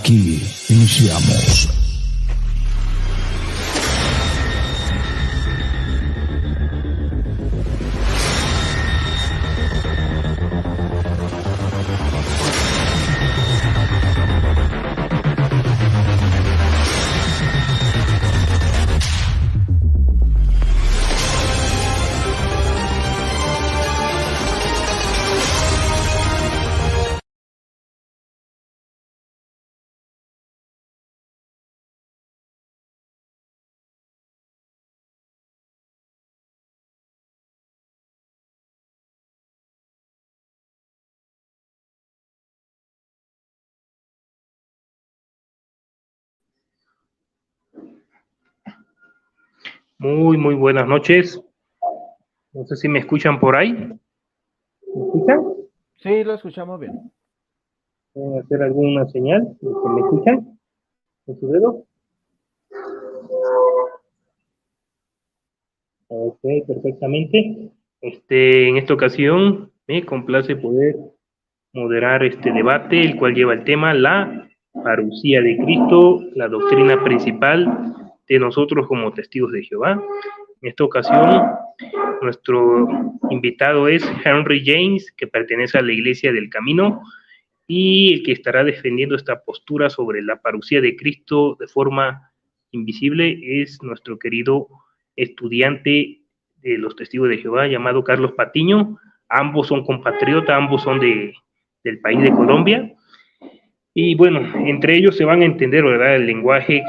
Aquí iniciamos. Muy buenas noches. No sé si me escuchan por ahí. ¿Me escuchan? Sí, lo escuchamos bien. ¿Pueden hacer alguna señal? ¿Me escuchan? ¿Con su dedo? Ok, perfectamente. En esta ocasión me complace poder moderar este debate, el cual lleva el tema la parucía de Cristo, la doctrina principal de nosotros como testigos de Jehová. En esta ocasión, nuestro invitado es Henry James, que pertenece a la Iglesia del Camino, y el que estará defendiendo esta postura sobre la parucía de Cristo de forma invisible es nuestro querido estudiante de los Testigos de Jehová llamado Carlos Patiño. Ambos son compatriotas, ambos son del país de Colombia, y bueno, entre ellos se van a entender, ¿verdad? El lenguaje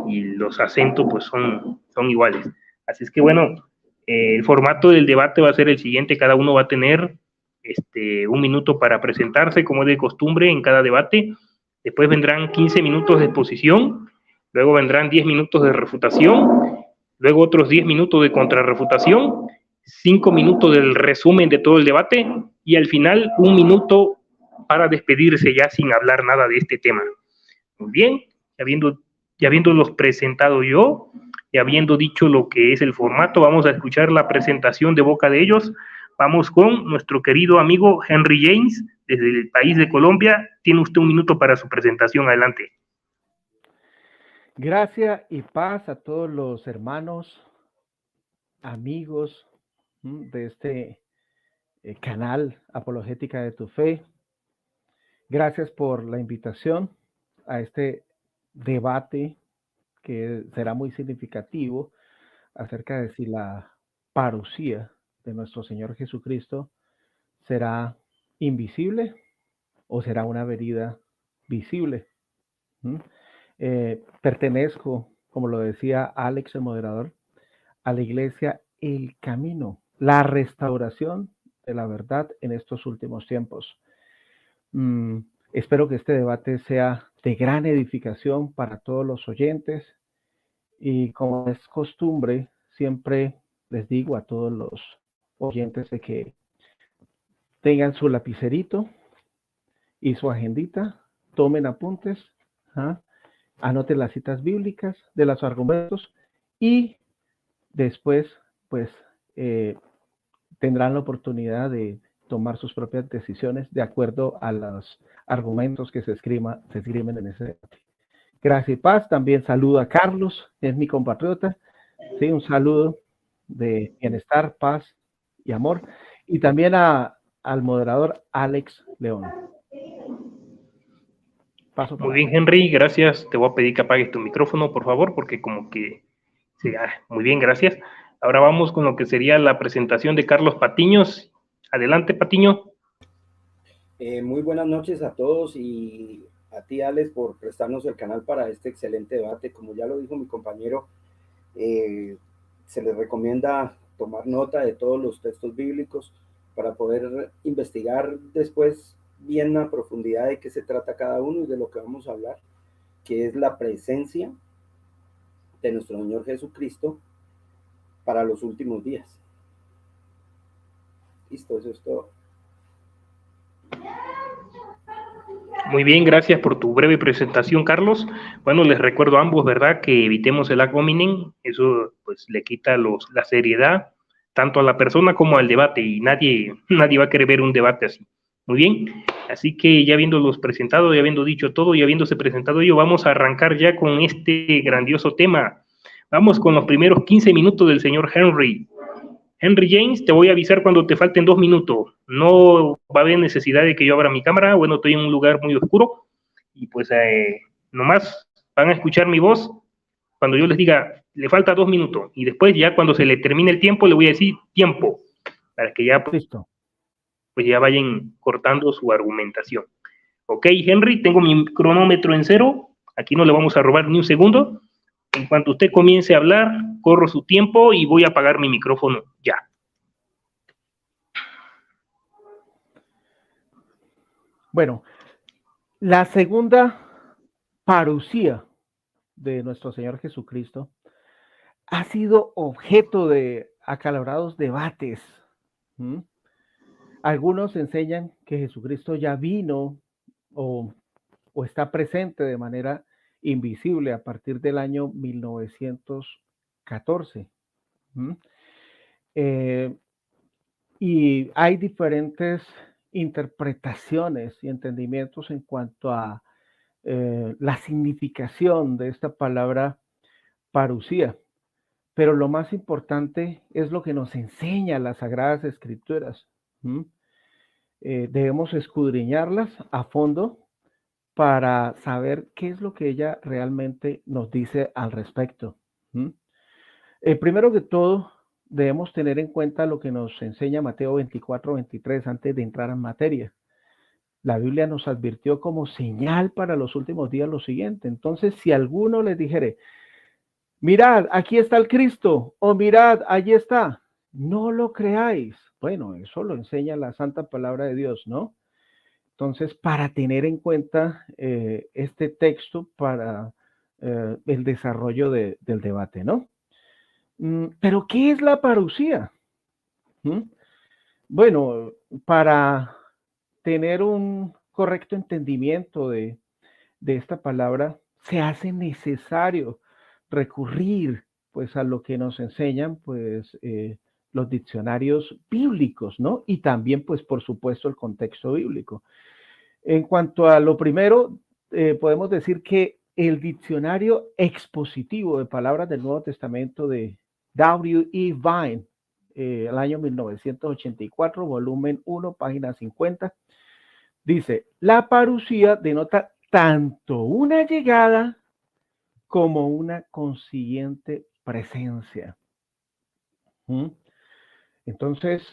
y los acentos pues son iguales. Así es que bueno, el formato del debate va a ser el siguiente: cada uno va a tener 1 minuto para presentarse, como es de costumbre en cada debate. Después vendrán 15 minutos de exposición, luego vendrán 10 minutos de refutación, luego otros 10 minutos de contrarrefutación, 5 minutos del resumen de todo el debate, y al final 1 minuto para despedirse ya sin hablar nada de este tema. Muy bien, ya habiéndolos presentado yo y habiendo dicho lo que es el formato, vamos a escuchar la presentación de boca de ellos. Vamos con nuestro querido amigo Henry James, desde el país de Colombia. Tiene usted 1 minuto para su presentación. Adelante. Gracia y paz a todos los hermanos, amigos de este canal Apologética de tu Fe. Gracias por la invitación a este debate que será muy significativo acerca de si la parucía de nuestro Señor Jesucristo será invisible o será una venida visible. Pertenezco, como lo decía Alex, el moderador, a la Iglesia El Camino, la restauración de la verdad en estos últimos tiempos. Espero que este debate sea de gran edificación para todos los oyentes, y como es costumbre, siempre les digo a todos los oyentes de que tengan su lapicerito y su agendita, tomen apuntes, anoten las citas bíblicas de los argumentos, y después pues tendrán la oportunidad de tomar sus propias decisiones de acuerdo a los argumentos que se esgrimen en ese debate. Gracias y paz. También saludo a Carlos, que es mi compatriota. Sí, un saludo de bienestar, paz y amor. Y también al moderador Alex León. Paso para Muy bien, Henry, gracias. Te voy a pedir que apagues tu micrófono, por favor, porque como que... Sí, muy bien, gracias. Ahora vamos con lo que sería la presentación de Carlos Patiños. Adelante, Patiño. Muy buenas noches a todos, y a ti, Alex, por prestarnos el canal para este excelente debate. Como ya lo dijo mi compañero, se les recomienda tomar nota de todos los textos bíblicos para poder investigar después bien a profundidad de qué se trata cada uno y de lo que vamos a hablar, que es la presencia de nuestro Señor Jesucristo para los últimos días. Listo, eso es todo. Muy bien, gracias por tu breve presentación, Carlos. Bueno, les recuerdo a ambos, ¿verdad?, que evitemos el ad hominem. Eso pues le quita la seriedad tanto a la persona como al debate, y nadie va a querer ver un debate así. Muy bien, así que ya habiéndolos presentado, ya habiendo dicho todo y habiéndose presentado ello, vamos a arrancar ya con este grandioso tema. Vamos con los primeros 15 minutos del señor Henry. Henry James, te voy a avisar cuando te falten 2 minutos. No va a haber necesidad de que yo abra mi cámara. Bueno, estoy en un lugar muy oscuro y pues nomás van a escuchar mi voz cuando yo les diga, le falta 2 minutos. Y después ya cuando se le termine el tiempo, le voy a decir tiempo, para que ya Listo. pues ya vayan cortando su argumentación. Ok, Henry, tengo mi cronómetro en 0. Aquí no le vamos a robar ni un segundo. En cuanto usted comience a hablar, corro su tiempo y voy a apagar mi micrófono ya. Bueno, la segunda parucía de nuestro Señor Jesucristo ha sido objeto de acalorados debates. ¿Mm? Algunos enseñan que Jesucristo ya vino o está presente de manera invisible a partir del año 1914. ¿Mm? Y hay diferentes interpretaciones y entendimientos en cuanto a la significación de esta palabra parucía. Pero lo más importante es lo que nos enseña las Sagradas Escrituras. Debemos escudriñarlas a fondo para saber qué es lo que ella realmente nos dice al respecto. Primero que todo, debemos tener en cuenta lo que nos enseña Mateo 24-23 antes de entrar en materia. La Biblia nos advirtió como señal para los últimos días lo siguiente. Entonces, si alguno les dijere, mirad, aquí está el Cristo, o mirad, allí está, no lo creáis. Bueno, eso lo enseña la santa palabra de Dios, ¿no? Entonces, para tener en cuenta este texto para el desarrollo del debate, ¿no? Pero, ¿qué es la parucía? Bueno, para tener un correcto entendimiento de esta palabra, se hace necesario recurrir pues a lo que nos enseñan pues los diccionarios bíblicos, ¿no? Y también pues por supuesto el contexto bíblico. En cuanto a lo primero, podemos decir que el diccionario expositivo de palabras del Nuevo Testamento de W.E. Vine, el año 1984, volumen 1, página 50, dice, la parucía denota tanto una llegada como una consiguiente presencia. Entonces,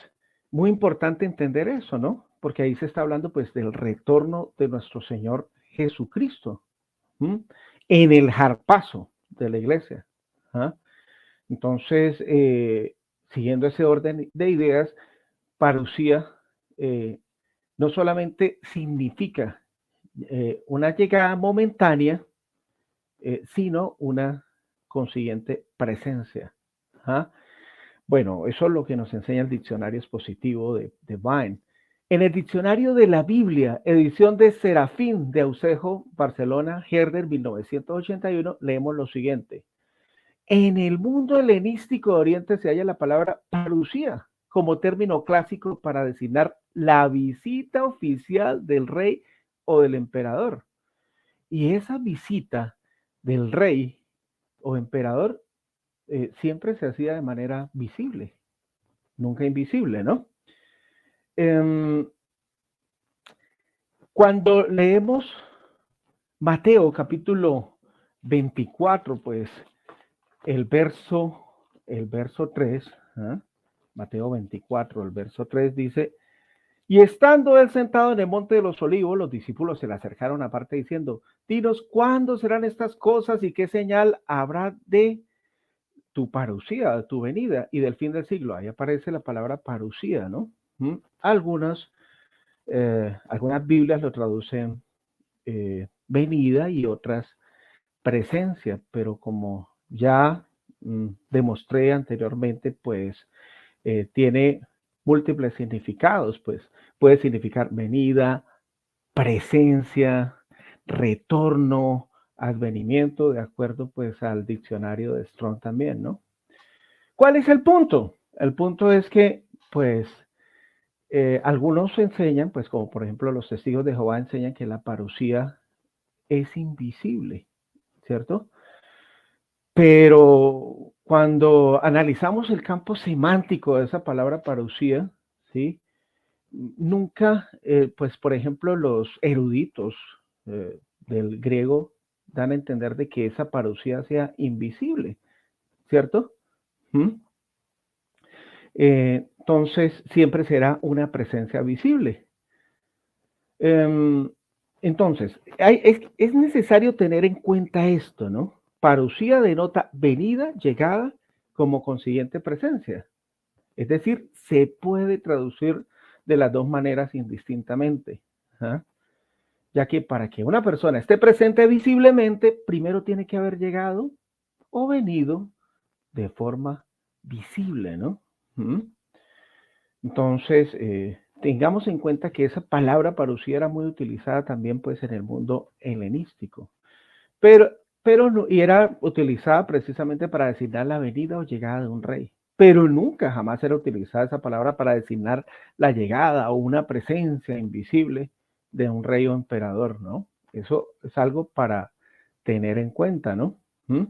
muy importante entender eso, ¿no? Porque ahí se está hablando pues del retorno de nuestro Señor Jesucristo en el jarpazo de la iglesia. Entonces, siguiendo ese orden de ideas, parucía no solamente significa una llegada momentánea, sino una consiguiente presencia. Bueno, eso es lo que nos enseña el diccionario expositivo de Vine. En el diccionario de la Biblia, edición de Serafín de Aucejo, Barcelona, Herder, 1981, leemos lo siguiente. En el mundo helenístico de Oriente se halla la palabra parucía como término clásico para designar la visita oficial del rey o del emperador. Y esa visita del rey o emperador siempre se hacía de manera visible, nunca invisible, ¿no? Cuando leemos Mateo capítulo 24, pues el verso 3, Mateo 24, el verso 3 dice, y estando él sentado en el monte de los olivos, los discípulos se le acercaron aparte diciendo, dinos, ¿cuándo serán estas cosas y qué señal habrá de tu parucía, de tu venida y del fin del siglo? Ahí aparece la palabra parucía, ¿no? Algunas Biblias lo traducen venida y otras presencia, pero como ya demostré anteriormente, pues tiene múltiples significados, pues puede significar venida, presencia, retorno, advenimiento, de acuerdo pues al diccionario de Strong también, ¿no? ¿Cuál es el punto? El punto es que pues Algunos enseñan, pues como por ejemplo los testigos de Jehová enseñan que la parucía es invisible, ¿cierto? Pero cuando analizamos el campo semántico de esa palabra parucía, ¿sí? Nunca, pues por ejemplo, los eruditos del griego dan a entender de que esa parucía sea invisible, ¿cierto? ¿Mm? Entonces, siempre será una presencia visible. Entonces, es necesario tener en cuenta esto, ¿no? Parucía denota venida, llegada, como consiguiente presencia. Es decir, se puede traducir de las dos maneras indistintamente, ¿ah? Ya que para que una persona esté presente visiblemente, primero tiene que haber llegado o venido de forma visible, ¿no? ¿Mm? Entonces, tengamos en cuenta que esa palabra parucía era muy utilizada también pues en el mundo helenístico, pero, y era utilizada precisamente para designar la venida o llegada de un rey, pero nunca jamás era utilizada esa palabra para designar la llegada o una presencia invisible de un rey o emperador, ¿no? Eso es algo para tener en cuenta, ¿no? ¿Mm?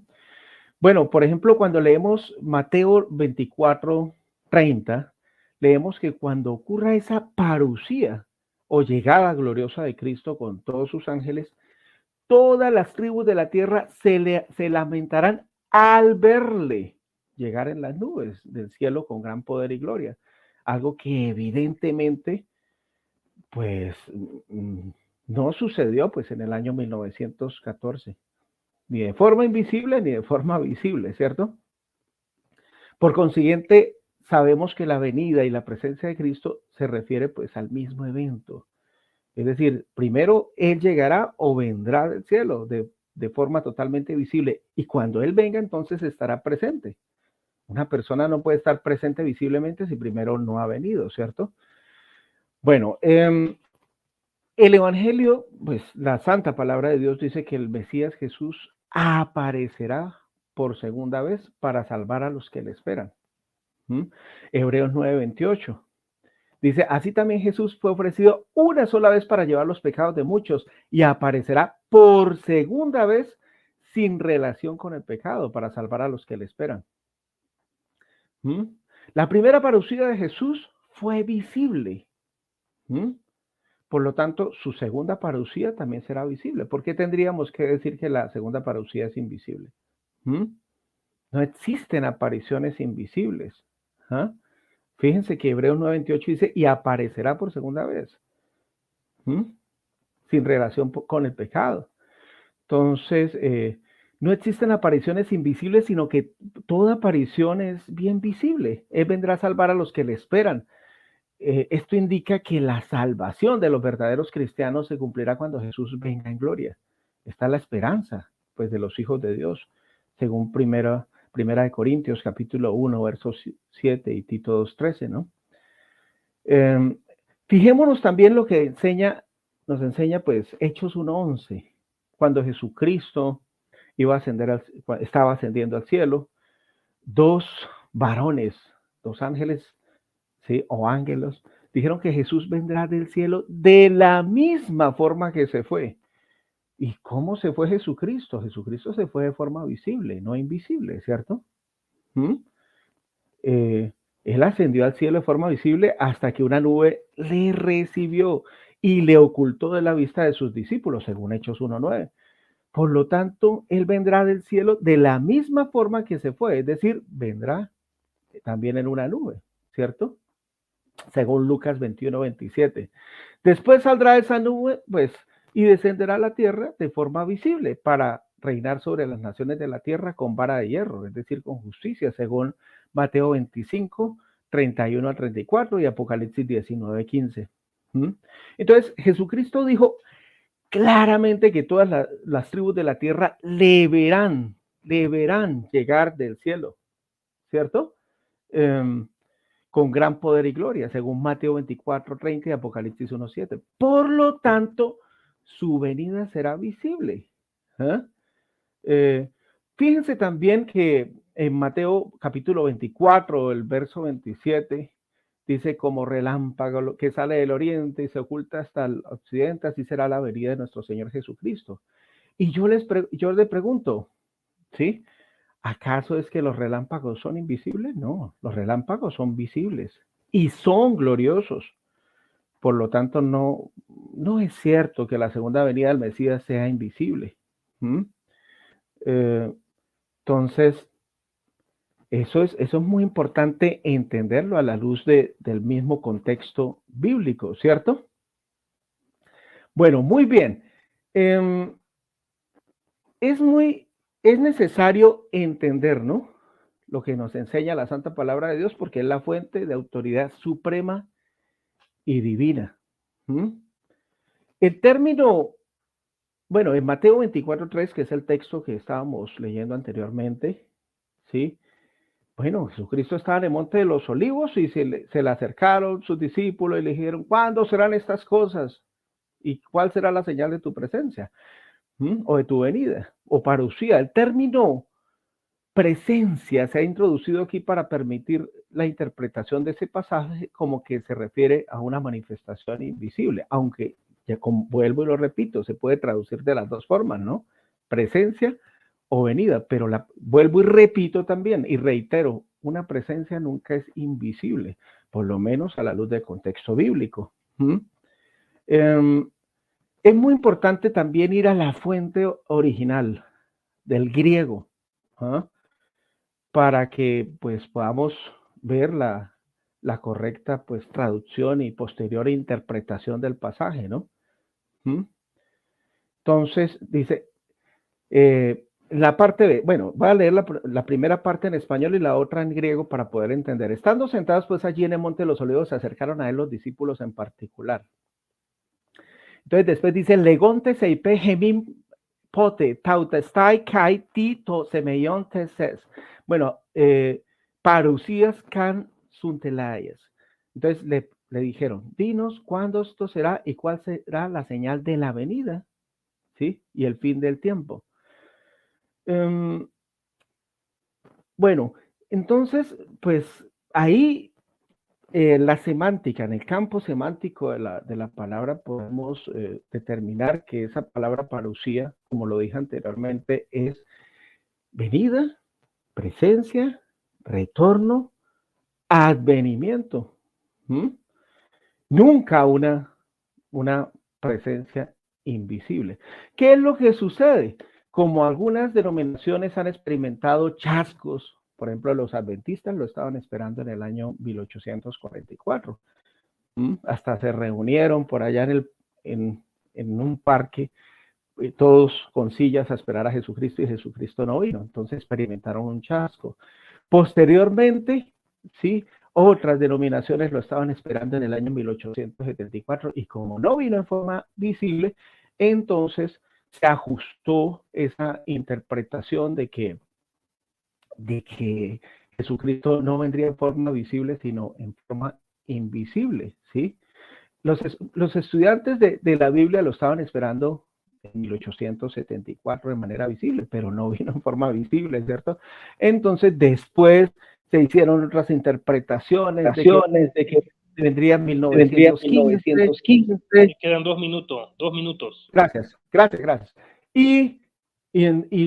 Bueno, por ejemplo, cuando leemos Mateo 24:30, leemos que cuando ocurra esa parucía o llegada gloriosa de Cristo con todos sus ángeles, todas las tribus de la tierra se lamentarán al verle llegar en las nubes del cielo con gran poder y gloria. Algo que evidentemente, pues, no sucedió pues en el año 1914. Ni de forma invisible ni de forma visible, ¿cierto? Por consiguiente, sabemos que la venida y la presencia de Cristo se refiere pues al mismo evento. Es decir, primero Él llegará o vendrá del cielo de forma totalmente visible y cuando Él venga entonces estará presente. Una persona no puede estar presente visiblemente si primero no ha venido, ¿cierto? Bueno, el Evangelio, pues la santa palabra de Dios dice que el Mesías Jesús aparecerá por segunda vez para salvar a los que le esperan. Hebreos 9:28. Dice, así también Jesús fue ofrecido una sola vez para llevar los pecados de muchos y aparecerá por segunda vez sin relación con el pecado para salvar a los que le esperan. La primera parucía de Jesús fue visible. Por lo tanto, su segunda parucía también será visible. ¿Por qué tendríamos que decir que la segunda parucía es invisible? No existen apariciones invisibles. Fíjense que Hebreos 9:28 dice, y aparecerá por segunda vez, sin relación con el pecado. Entonces, no existen apariciones invisibles, sino que toda aparición es bien visible. Él vendrá a salvar a los que le esperan. Esto indica que la salvación de los verdaderos cristianos se cumplirá cuando Jesús venga en gloria. Está la esperanza, pues, de los hijos de Dios, según Primera de Corintios, capítulo 1, versos 7 y Tito 2:13, ¿no? Fijémonos también lo que nos enseña, pues, Hechos 1:11, cuando Jesucristo estaba ascendiendo al cielo, dos varones, dos ángeles, ¿sí? O ángelos, dijeron que Jesús vendrá del cielo de la misma forma que se fue. ¿Y cómo se fue Jesucristo? Jesucristo se fue de forma visible, no invisible, ¿cierto? Él ascendió al cielo de forma visible hasta que una nube le recibió y le ocultó de la vista de sus discípulos, según Hechos 1:9. Por lo tanto, Él vendrá del cielo de la misma forma que se fue, es decir, vendrá también en una nube, ¿cierto? Según Lucas 21:27. Después saldrá esa nube, pues, y descenderá a la tierra de forma visible para reinar sobre las naciones de la tierra con vara de hierro, es decir, con justicia, según Mateo 25:31-34 y Apocalipsis 19:15. Entonces, Jesucristo dijo claramente que todas las tribus de la tierra deberán llegar del cielo, ¿cierto? Con gran poder y gloria, según Mateo 24:30 y Apocalipsis 1:7. Por lo tanto, su venida será visible. Fíjense también que en Mateo capítulo 24, el verso 27, Dice, como relámpago que sale del oriente y se oculta hasta el occidente, así será la venida de nuestro Señor Jesucristo. Y yo le pregunto, ¿sí? ¿Acaso es que los relámpagos son invisibles? No, los relámpagos son visibles y son gloriosos. Por lo tanto, no es cierto que la segunda venida del Mesías sea invisible. Entonces, eso es muy importante entenderlo a la luz del mismo contexto bíblico, ¿cierto? Bueno, muy bien. Es necesario entender, ¿no?, lo que nos enseña la Santa Palabra de Dios, porque es la fuente de autoridad suprema y divina. El término, bueno, en Mateo 24:3, que es el texto que estábamos leyendo anteriormente, ¿sí? Bueno, Jesucristo estaba en el Monte de los Olivos y se le acercaron sus discípulos y le dijeron, ¿cuándo serán estas cosas? ¿Y cuál será la señal de tu presencia? O de tu venida, o parucía. El término presencia se ha introducido aquí para permitir la interpretación de ese pasaje como que se refiere a una manifestación invisible, aunque, ya vuelvo y lo repito, se puede traducir de las dos formas, ¿no? Presencia o venida, pero vuelvo y repito también y reitero, una presencia nunca es invisible, por lo menos a la luz del contexto bíblico. Es muy importante también ir a la fuente original del griego, para que pues podamos ver la correcta pues traducción y posterior interpretación del pasaje, ¿no? Entonces dice, la parte B, bueno, voy a leer la primera parte en español y la otra en griego para poder entender. Estando sentados pues allí en el Monte de los Olivos, se acercaron a él los discípulos en particular. Entonces después dice, legonte seipe gemim pote tautestai kai tito semeion teses. Bueno, parucías can suntelayas. Entonces le dijeron, dinos cuándo esto será y cuál será la señal de la venida, ¿sí? Y el fin del tiempo. Bueno, entonces, pues ahí la semántica, en el campo semántico de la palabra podemos determinar que esa palabra parucía, como lo dije anteriormente, es venida, presencia, retorno, advenimiento. Nunca una presencia invisible. ¿Qué es lo que sucede? Como algunas denominaciones han experimentado chascos, por ejemplo, los adventistas lo estaban esperando en el año 1844. Hasta se reunieron por allá en un parque, todos con sillas a esperar a Jesucristo y Jesucristo no vino. Entonces experimentaron un chasco. Posteriormente, sí, otras denominaciones lo estaban esperando en el año 1874 y como no vino en forma visible, entonces se ajustó esa interpretación de que Jesucristo no vendría en forma visible, sino en forma invisible, ¿sí? Los estudiantes de la Biblia lo estaban esperando en 1874 de manera visible, pero no vino en forma visible, ¿cierto? Entonces, después se hicieron otras interpretaciones de que vendría en 1915. Quedan 2 minutos. Gracias. Y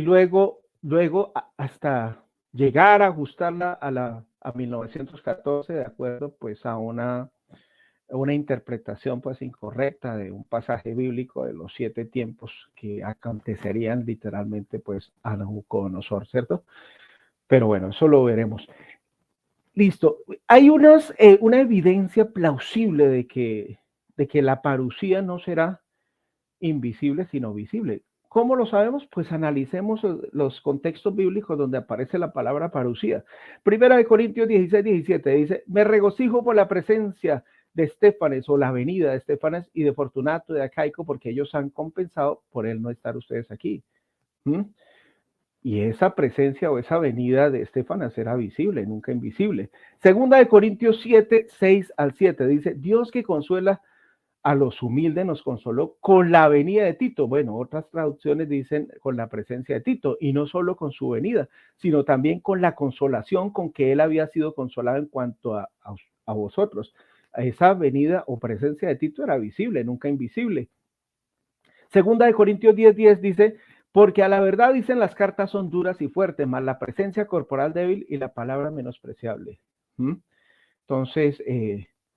luego hasta llegar a ajustarla a 1914, de acuerdo pues a una interpretación pues incorrecta de un pasaje bíblico de los 7 tiempos que acontecerían literalmente pues a Nabucodonosor, ¿cierto? Pero bueno, eso lo veremos. Listo. Hay una evidencia plausible de que la parucía no será invisible, sino visible. ¿Cómo lo sabemos? Pues analicemos los contextos bíblicos donde aparece la palabra parucía. Primera de Corintios 16:17 dice, me regocijo por la presencia de Estéfanes o la venida de Estéfanes y de Fortunato de Acaico porque ellos han compensado por él no estar ustedes aquí. Y esa presencia o esa venida de Estéfanas era visible, nunca invisible. Segunda de Corintios 7:6-7 dice, Dios que consuela a los humildes nos consoló con la venida de Tito. Bueno, otras traducciones dicen con la presencia de Tito, y no solo con su venida, sino también con la consolación con que él había sido consolado en cuanto a a vosotros. Esa venida o presencia de Tito era visible, nunca invisible. Segunda de Corintios 10:10 dice, porque a la verdad dicen las cartas son duras y fuertes, mas la presencia corporal débil y la palabra menospreciable. Entonces,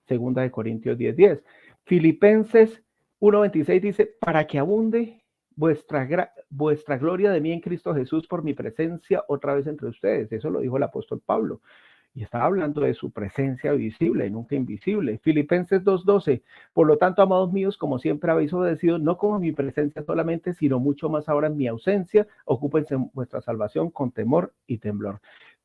segunda de Corintios 10:10. Filipenses 1:26 dice, para que abunde vuestra gloria de mí en Cristo Jesús por mi presencia otra vez entre ustedes. Eso lo dijo el apóstol Pablo. Y estaba hablando de su presencia visible y nunca invisible. Filipenses 2:12. Por lo tanto, amados míos, como siempre habéis obedecido, no como mi presencia solamente, sino mucho más ahora en mi ausencia, ocúpense en vuestra salvación con temor y temblor.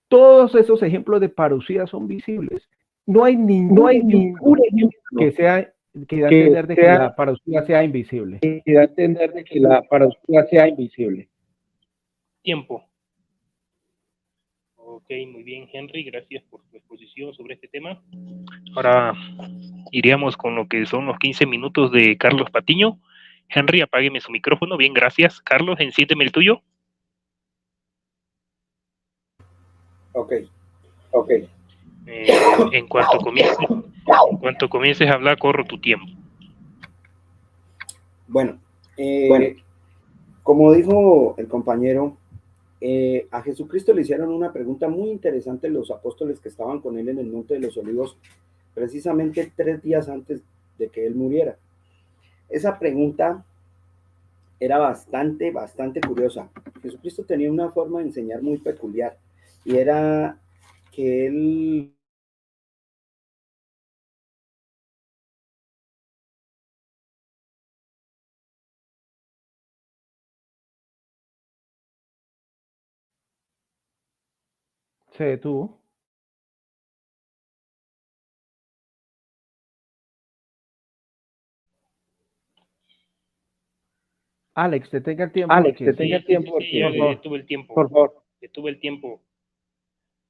Todos esos ejemplos de parusía son visibles. No hay ningún ejemplo que sea que da a entender de que la parusía sea invisible. Que da a entender de que la parusía sea invisible. Tiempo. Ok, muy bien, Henry, gracias por tu exposición sobre este tema. Ahora iríamos con lo que son los 15 minutos de Carlos Patiño. Henry, apágueme su micrófono. Bien, gracias. Carlos, enciéndeme el tuyo. Ok. En cuanto comiences a hablar, corro tu tiempo. Bueno, como dijo el compañero, a Jesucristo le hicieron una pregunta muy interesante los apóstoles que estaban con él en el Monte de los Olivos, precisamente 3 días antes de que él muriera. Esa pregunta era bastante curiosa. Jesucristo tenía una forma de enseñar muy peculiar, y era que él Se detuvo. Alex, detenga el tiempo. Detuve el tiempo. Por favor. Detuve el tiempo.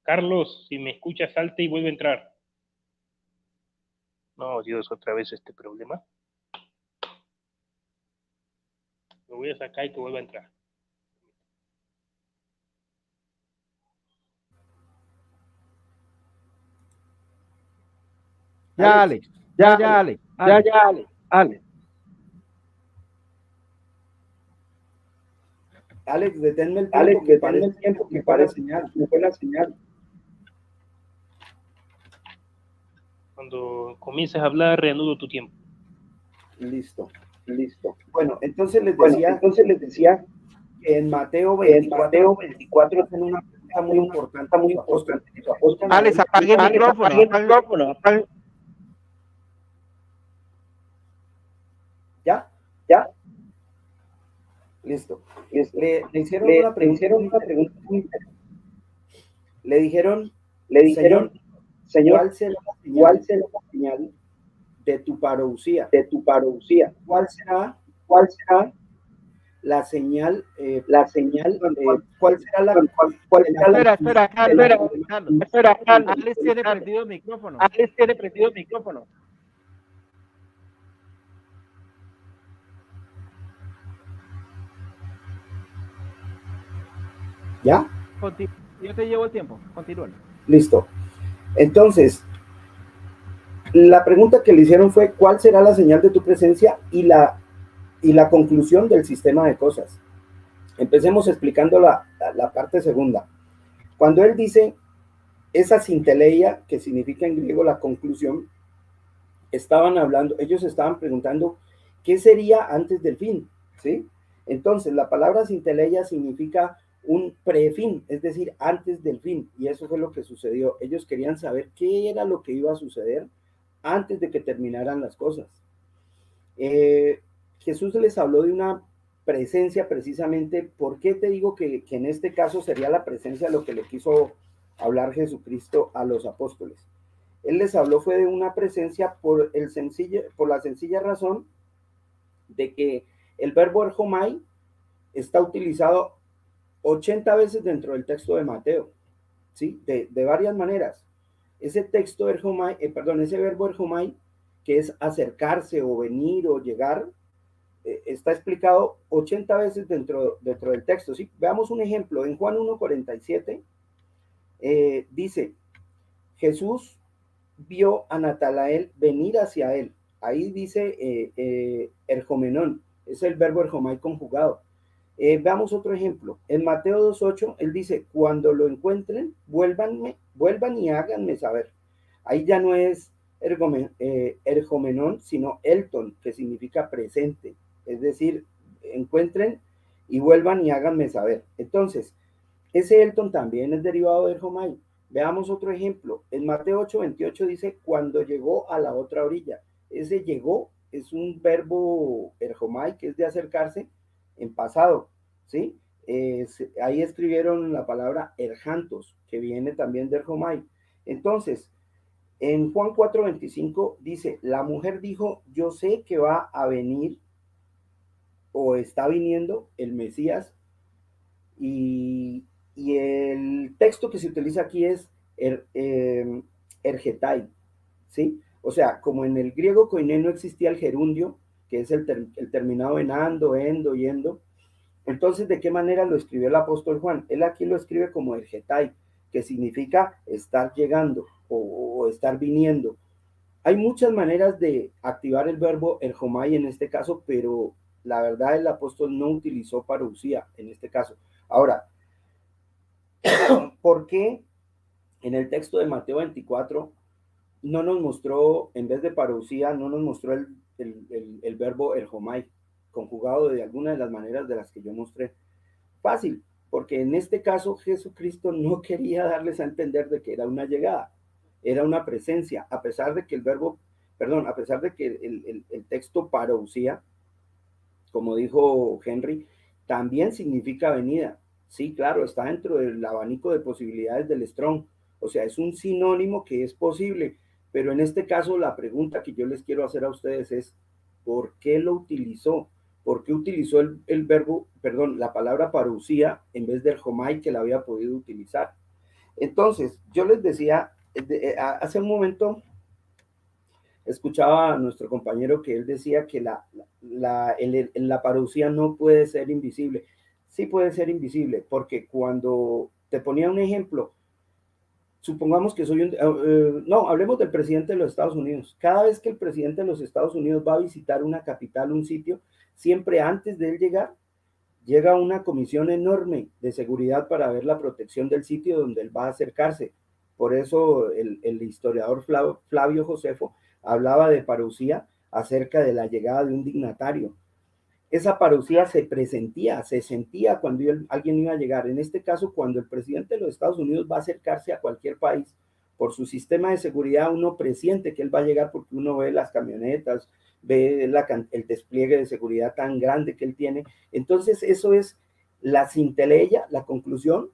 Carlos, si me escuchas, salte y vuelve a entrar. No, Dios, otra vez este problema. Lo voy a sacar y que vuelva a entrar. Ya, Alex. Alex, deténme el tiempo que parece señal. Me fue la señal. Cuando comiences a hablar, reanudo tu tiempo. Listo. Bueno, entonces les decía que en Mateo 24 tiene una pregunta muy importante, muy importante. Alex, apague el micrófono. ¿Ya? Listo. Le hicieron una pregunta muy interesante. Le dijeron, Señor, ¿cuál será la señal de tu parousia? ¿Cuál será la señal? ¿Cuál será la? Espera, Carlos. Alex tiene prendido el micrófono. ¿Ya? Yo te llevo el tiempo. Continúa. Listo. Entonces, la pregunta que le hicieron fue, ¿cuál será la señal de tu presencia y la conclusión del sistema de cosas? Empecemos explicando la parte segunda. Cuando él dice esa sinteleia, que significa en griego la conclusión, ellos estaban preguntando qué sería antes del fin, ¿sí? Entonces, la palabra sinteleia significa un prefin, es decir, antes del fin, y eso fue lo que sucedió. Ellos querían saber qué era lo que iba a suceder antes de que terminaran las cosas. Jesús les habló de una presencia precisamente. ¿Por qué te digo que en este caso sería la presencia lo que le quiso hablar Jesucristo a los apóstoles? Él les habló fue de una presencia por la sencilla razón de que el verbo erjomai está utilizado 80 veces dentro del texto de Mateo, ¿sí? De varias maneras. Ese verbo erjomai, que es acercarse o venir o llegar, está explicado 80 veces dentro del texto, ¿sí? Veamos un ejemplo. En Juan 1:47 dice, Jesús vio a Natanael venir hacia él. Ahí dice erjomenón, es el verbo erjomai conjugado. Veamos otro ejemplo. En Mateo 2:8, él dice, cuando lo encuentren, vuelvan y háganme saber. Ahí ya no es erjomenón, sino elton, que significa presente. Es decir, encuentren y vuelvan y háganme saber. Entonces, ese elton también es derivado de erjomai. Veamos otro ejemplo. En Mateo 8:28 dice, cuando llegó a la otra orilla. Ese llegó es un verbo erjomai, que es de acercarse en pasado, ¿sí? Ahí escribieron la palabra erjantos, que viene también de erjomai. Entonces, en Juan 4:25 dice, la mujer dijo, yo sé que va a venir o está viniendo el Mesías, y el texto que se utiliza aquí es ergetai, ¿sí? O sea, como en el griego koiné no existía el gerundio, que es el terminado en ando, endo, yendo, entonces, ¿de qué manera lo escribió el apóstol Juan? Él aquí lo escribe como ergetai, que significa estar llegando o estar viniendo. Hay muchas maneras de activar el verbo erjomai en este caso, pero la verdad el apóstol no utilizó parousia en este caso. Ahora, ¿por qué en el texto de Mateo 24 no nos mostró, en vez de parousia, no nos mostró el verbo erjomai, conjugado de alguna de las maneras de las que yo mostré? Fácil, porque en este caso Jesucristo no quería darles a entender de que era una llegada, era una presencia, a pesar de que a pesar de que el texto parousia, como dijo Henry, también significa venida. Sí, claro, está dentro del abanico de posibilidades del Strong. O sea, es un sinónimo que es posible, pero en este caso la pregunta que yo les quiero hacer a ustedes es, ¿por qué lo utilizó? ¿Por qué utilizó el verbo, perdón, la palabra parousia en vez del jomai que la había podido utilizar? Entonces, yo les decía, hace un momento escuchaba a nuestro compañero que él decía que la parousia no puede ser invisible. Sí puede ser invisible, porque cuando te ponía un ejemplo, supongamos que soy no, hablemos del presidente de los Estados Unidos. Cada vez que el presidente de los Estados Unidos va a visitar una capital, un sitio, siempre antes de él llegar, llega una comisión enorme de seguridad para ver la protección del sitio donde él va a acercarse. Por eso el historiador Flavio Josefo hablaba de parousia acerca de la llegada de un dignatario. Esa parousia se presentía, se sentía cuando alguien iba a llegar. En este caso, cuando el presidente de los Estados Unidos va a acercarse a cualquier país, por su sistema de seguridad uno presiente que él va a llegar porque uno ve las camionetas, ve el despliegue de seguridad tan grande que él tiene. Entonces eso es la cinteleya, la conclusión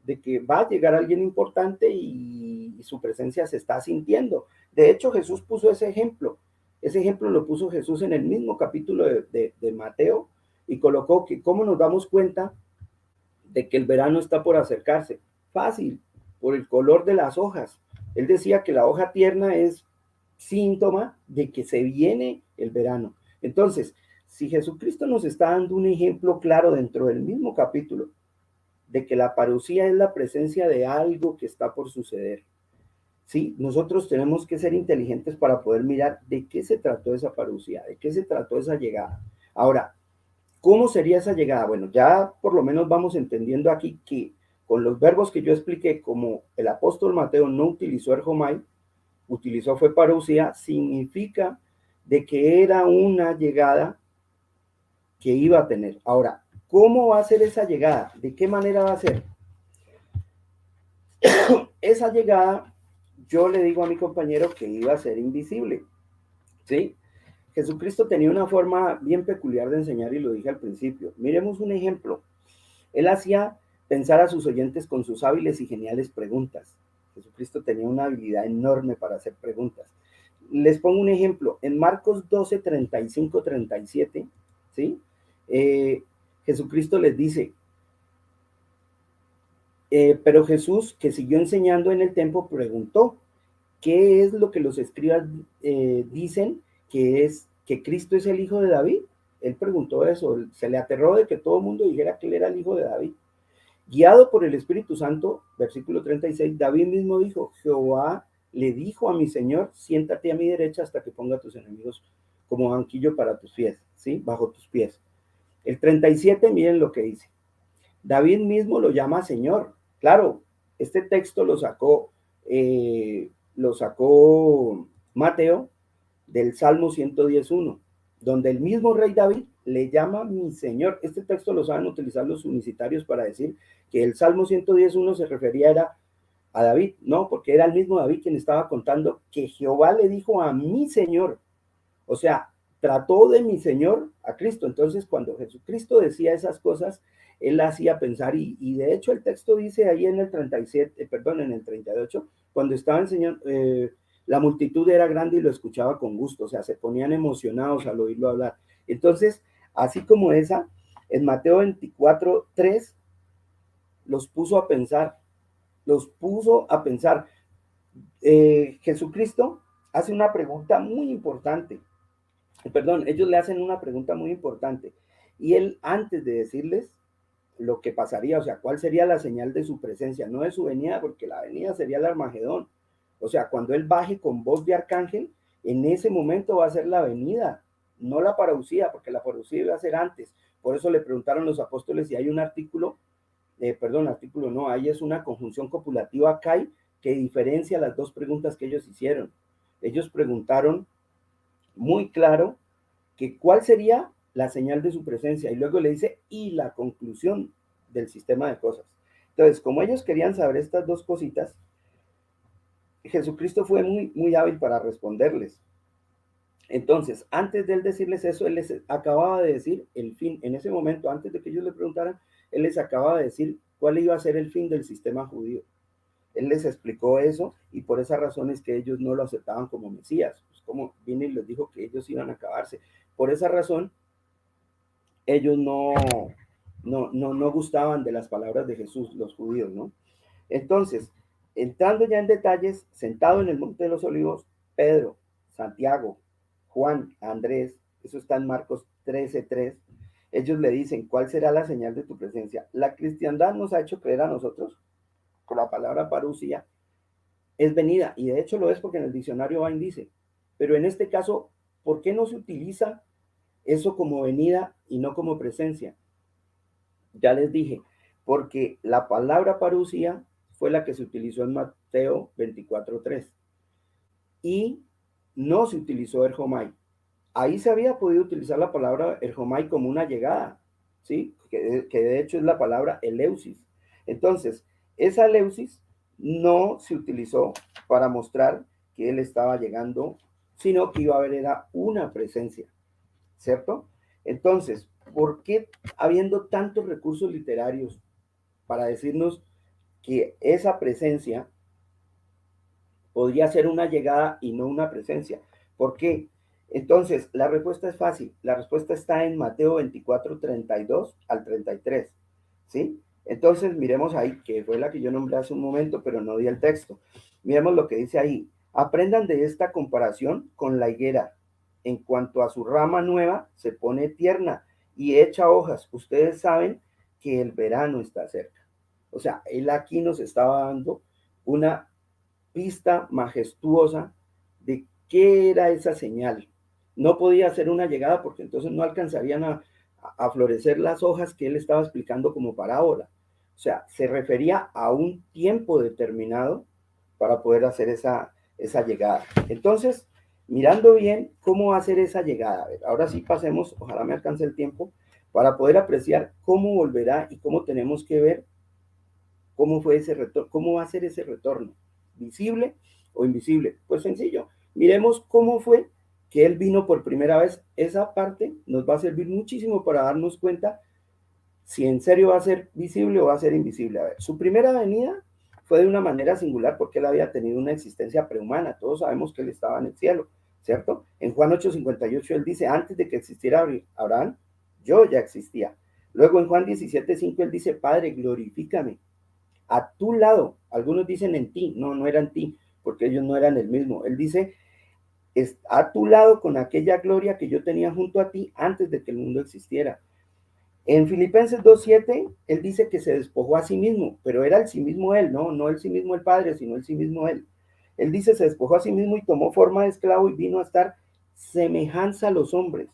de que va a llegar alguien importante y su presencia se está sintiendo. De hecho, Jesús puso ese ejemplo. Ese ejemplo lo puso Jesús en el mismo capítulo de Mateo y colocó que cómo nos damos cuenta de que el verano está por acercarse. Fácil, por el color de las hojas. Él decía que la hoja tierna es síntoma de que se viene el verano. Entonces, si Jesucristo nos está dando un ejemplo claro dentro del mismo capítulo de que la parousia es la presencia de algo que está por suceder, ¿sí? Nosotros tenemos que ser inteligentes para poder mirar de qué se trató esa parousia, de qué se trató esa llegada. Ahora, ¿cómo sería esa llegada? Bueno, ya por lo menos vamos entendiendo aquí que con los verbos que yo expliqué, como el apóstol Mateo no utilizó erjomai, utilizó fue parousia, significa de que era una llegada que iba a tener. Ahora, ¿cómo va a ser esa llegada? ¿De qué manera va a ser? Esa llegada, yo le digo a mi compañero que iba a ser invisible, ¿sí? Jesucristo tenía una forma bien peculiar de enseñar y lo dije al principio. Miremos un ejemplo. Él hacía pensar a sus oyentes con sus hábiles y geniales preguntas. Jesucristo tenía una habilidad enorme para hacer preguntas. Les pongo un ejemplo. En Marcos 12, 35, 37, ¿sí? Jesucristo les dice, pero Jesús, que siguió enseñando en el templo, preguntó, ¿qué es lo que los escribas dicen que Cristo es el hijo de David? Él preguntó eso, se le aterró de que todo el mundo dijera que él era el hijo de David. Guiado por el Espíritu Santo, versículo 36, David mismo dijo, Jehová le dijo a mi Señor, siéntate a mi derecha hasta que ponga a tus enemigos como banquillo para tus pies, ¿sí? Bajo tus pies. El 37, miren lo que dice. David mismo lo llama Señor. Claro, este texto lo sacó Mateo del Salmo 111, donde el mismo rey David le llama mi Señor. Este texto lo saben utilizar los unicitarios para decir que el Salmo 111 se refería era a David, no, porque era el mismo David quien estaba contando que Jehová le dijo a mi Señor. O sea, trató de mi Señor a Cristo. Entonces, cuando Jesucristo decía esas cosas, él hacía pensar, y de hecho el texto dice ahí en el 37, perdón, en el 38, cuando estaba enseñando, la multitud era grande y lo escuchaba con gusto, o sea, se ponían emocionados al oírlo hablar. Entonces, así como esa, en Mateo 24, 3, los puso a pensar. Jesucristo hace una pregunta muy importante. Perdón, ellos le hacen una pregunta muy importante. Y él, antes de decirles lo que pasaría, o sea, cuál sería la señal de su presencia, no de su venida, porque la venida sería el Armagedón. O sea, cuando él baje con voz de arcángel, en ese momento va a ser la venida, no la parousia, porque la parousia iba a ser antes. Por eso le preguntaron los apóstoles si hay un artículo no, ahí es una conjunción copulativa kai que diferencia las dos preguntas que ellos hicieron. Ellos preguntaron muy claro que cuál sería la señal de su presencia, y luego le dice, y la conclusión del sistema de cosas. Entonces, como ellos querían saber estas dos cositas, Jesucristo fue muy hábil para responderles. Entonces, antes de él decirles eso, él les acababa de decir el fin. En ese momento, antes de que ellos le preguntaran, él les acababa de decir cuál iba a ser el fin del sistema judío. Él les explicó eso, y por esa razón es que ellos no lo aceptaban como Mesías. Pues como vino y les dijo que ellos iban a acabarse. Por esa razón, ellos no gustaban de las palabras de Jesús, los judíos, ¿no? Entonces, entrando ya en detalles, sentado en el Monte de los Olivos, Pedro, Santiago, Juan, Andrés, eso está en Marcos 13:3, ellos le dicen, ¿cuál será la señal de tu presencia? La cristiandad nos ha hecho creer a nosotros que la palabra parousia es venida, y de hecho lo es porque en el diccionario Vine dice, pero en este caso, ¿por qué no se utiliza eso como venida y no como presencia? Ya les dije, porque la palabra parousia fue la que se utilizó en Mateo 24:3 y no se utilizó erjomai. Ahí se había podido utilizar la palabra erjomai como una llegada, ¿sí? Que de hecho es la palabra eleusis. Entonces, esa eleusis no se utilizó para mostrar que él estaba llegando, sino que iba a haber era una presencia, ¿cierto? Entonces, ¿por qué habiendo tantos recursos literarios para decirnos que esa presencia podría ser una llegada y no una presencia? ¿Por qué? Entonces, la respuesta es fácil. La respuesta está en Mateo 24, 32 al 33, ¿sí? Entonces, miremos ahí, que fue la que yo nombré hace un momento, pero no di el texto. Miremos lo que dice ahí. Aprendan de esta comparación con la higuera. En cuanto a su rama nueva, se pone tierna y echa hojas. Ustedes saben que el verano está cerca. O sea, él aquí nos estaba dando una pista majestuosa de qué era esa señal. No podía ser una llegada porque entonces no alcanzarían a florecer las hojas que él estaba explicando como parábola. O sea, se refería a un tiempo determinado para poder hacer esa llegada. Entonces, mirando bien cómo hacer esa llegada. A ver, ahora sí pasemos, ojalá me alcance el tiempo, para poder apreciar cómo volverá y cómo tenemos que ver cómo fue ese retorno, cómo va a ser ese retorno, visible o invisible. Pues sencillo, miremos cómo fue que él vino por primera vez. Esa parte nos va a servir muchísimo para darnos cuenta si en serio va a ser visible o va a ser invisible. A ver, su primera venida fue de una manera singular porque él había tenido una existencia prehumana. Todos sabemos que él estaba en el cielo, ¿cierto? En Juan 8:58 él dice, antes de que existiera Abraham, yo ya existía. Luego en Juan 17:5 él dice, Padre, glorifícame. A tu lado, algunos dicen en ti, no era en ti, porque ellos no eran el mismo. Él dice, a tu lado con aquella gloria que yo tenía junto a ti antes de que el mundo existiera. En Filipenses 2:7, él dice que se despojó a sí mismo, pero era el sí mismo él, no el sí mismo el Padre, sino el sí mismo él. Él dice, se despojó a sí mismo y tomó forma de esclavo y vino a estar semejanza a los hombres.